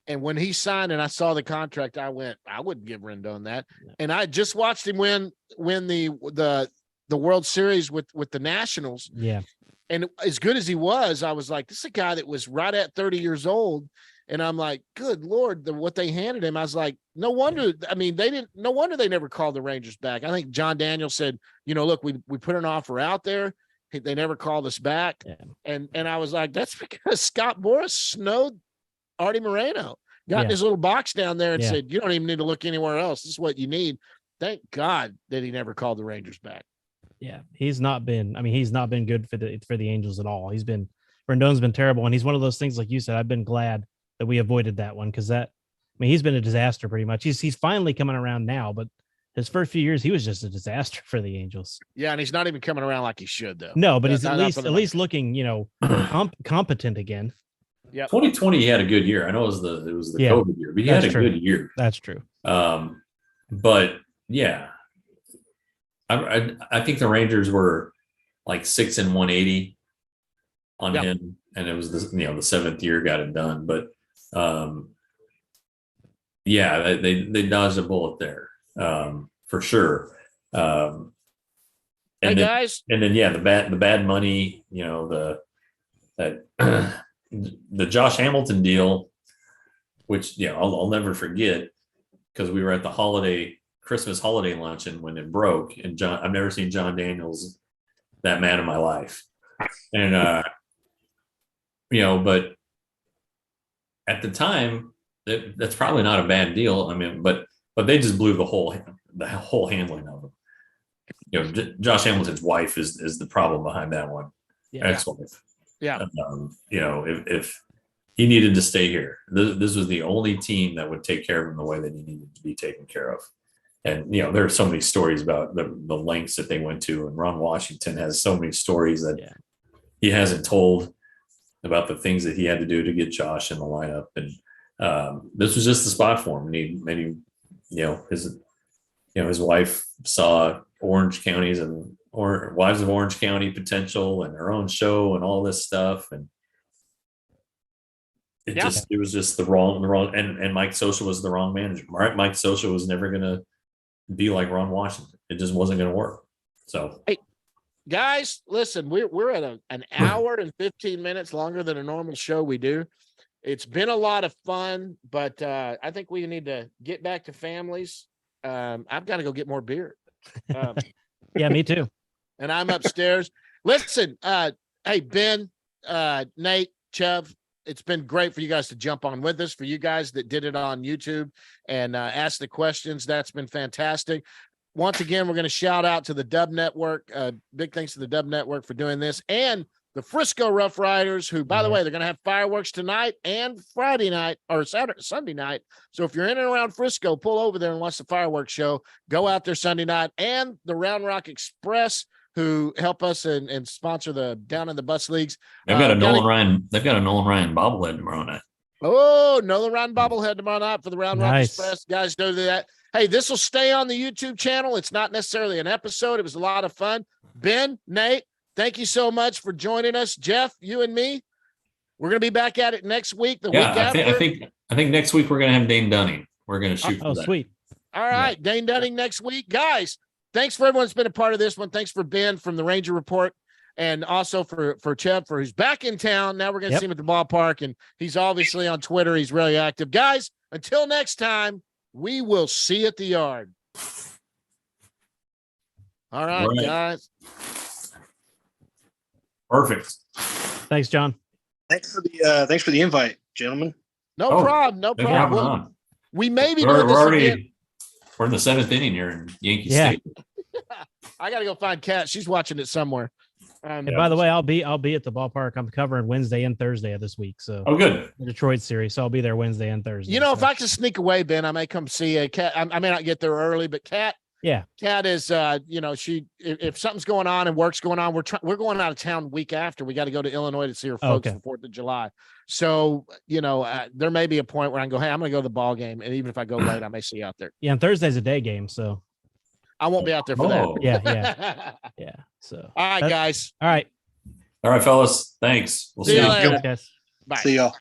And when he signed and I saw the contract, I went, I wouldn't give Rendon that. And I just watched him win the World Series with the Nationals. yeah, And as good as he was, I was like, this is a guy that was right at 30 years old. And I'm like, good Lord, what they handed him. I was like, no wonder. I mean, no wonder they never called the Rangers back. I think John Daniels said, look, we put an offer out there. They never called us back. Yeah. And I was like, that's because Scott Boras snowed Artie Moreno, got in Yeah. his little box down there and Yeah. said, you don't even need to look anywhere else. This is what you need. Thank God that he never called the Rangers back. yeah. He's not been good for the Angels at all. Rendon's been terrible, and he's one of those things like you said. I've been glad that we avoided that one because he's been a disaster pretty much. He's finally coming around now, but his first few years he was just a disaster for the Angels. Yeah, and he's not even coming around like he should, though. No, but he's Not at for the least looking competent again. 2020, he had a good year. I know it was the Yeah, COVID year, but he that's had a true. good year. That's true. But yeah, I think the Rangers were like 6 and 180 on Yep. him, and it was the seventh year got it done. But yeah, they dodged a bullet there for sure. Hey, And then, guys. and then yeah, the bad money, that the Josh Hamilton deal, which I'll never forget because we were at the Christmas holiday luncheon when it broke, and I've never seen John Daniels that mad in my life, and but at the time that's probably not a bad deal. I mean, but they just blew the whole handling of him. Josh Hamilton's wife is the problem behind that one. Yeah. Ex-wife. Yeah. If he needed to stay here, this was the only team that would take care of him the way that he needed to be taken care of. And there are so many stories about the lengths that they went to, and Ron Washington has so many stories that he hasn't told about the things that he had to do to get Josh in the lineup. And this was just the spot for him. His wife saw Orange Counties and Wives of Orange County potential and her own show and all this stuff. And it was just the wrong, and Mike Scioscia was the wrong manager. Mike Scioscia was never going to be like Ron Washington. It just wasn't going to work. So, hey, guys, listen, we're at an hour and 15 minutes longer than a normal show we do. It's been a lot of fun, but I think we need to get back to families. I've got to go get more beer. Yeah, me too. And I'm upstairs. Listen, hey, Ben, Nate, Chev, it's been great for you guys to jump on with us. For you guys that did it on YouTube and ask the questions, that's been fantastic. Once again, we're going to shout out to the Dub Network. Big thanks to the Dub Network for doing this, and the Frisco Rough Riders, who, by the way, they're going to have fireworks tonight and Friday night or Sunday night. So if you're in and around Frisco, pull over there and watch the fireworks show. Go out there Sunday night. And the Round Rock Express, who help us and sponsor the Down in the Bus Leagues. they've got a Nolan Ryan bobblehead tomorrow night. Oh, Nolan Ryan bobblehead tomorrow night for the Round Rock Nice. Express. Guys, do that. Hey, this will stay on the YouTube channel. It's not necessarily an episode. It was a lot of fun. Ben, Nate, thank you so much for joining us. Jeff, you and me, we're going to be back at it next week, the week after. I think next week we're going to have Dane Dunning. We're going to shoot for Oh, that. sweet. All right, Dane Dunning next week. Guys, thanks for everyone that's been a part of this one. Thanks for Ben from the Ranger Report, and also for Chev, for who's back in town. Now we're going to see him at the ballpark, and he's obviously on Twitter. He's really active. Guys, until next time, we will see you at the yard. All right, guys. Perfect. Thanks, John. Thanks for the invite, gentlemen. No problem. No Thanks for having problem. on. We may be We're doing this again. we're in the seventh inning here in Yankee Yeah. Stadium. I got to go find Kat. She's watching it somewhere. And by the way, I'll be at the ballpark. I'm covering Wednesday and Thursday of this week. So Oh, good. the Detroit series. So I'll be there Wednesday and Thursday. You know, if so. I can sneak away, Ben, I may come see a Kat. I may not get there early, but Kat Yeah. Kat is, if something's going on and work's going on, we're going out of town week after. We got to go to Illinois to see her folks Okay. for 4th of July. So, there may be a point where I can go, hey, I'm going to go to the ball game. And even if I go late, I may see you out there. Yeah, and Thursday's a day game, so I won't be out there for Oh. yeah. that. Yeah. So All right, That- guys. all right. All right, fellas. Thanks. We'll See see you you. later. Thanks, guys. Bye. See y'all.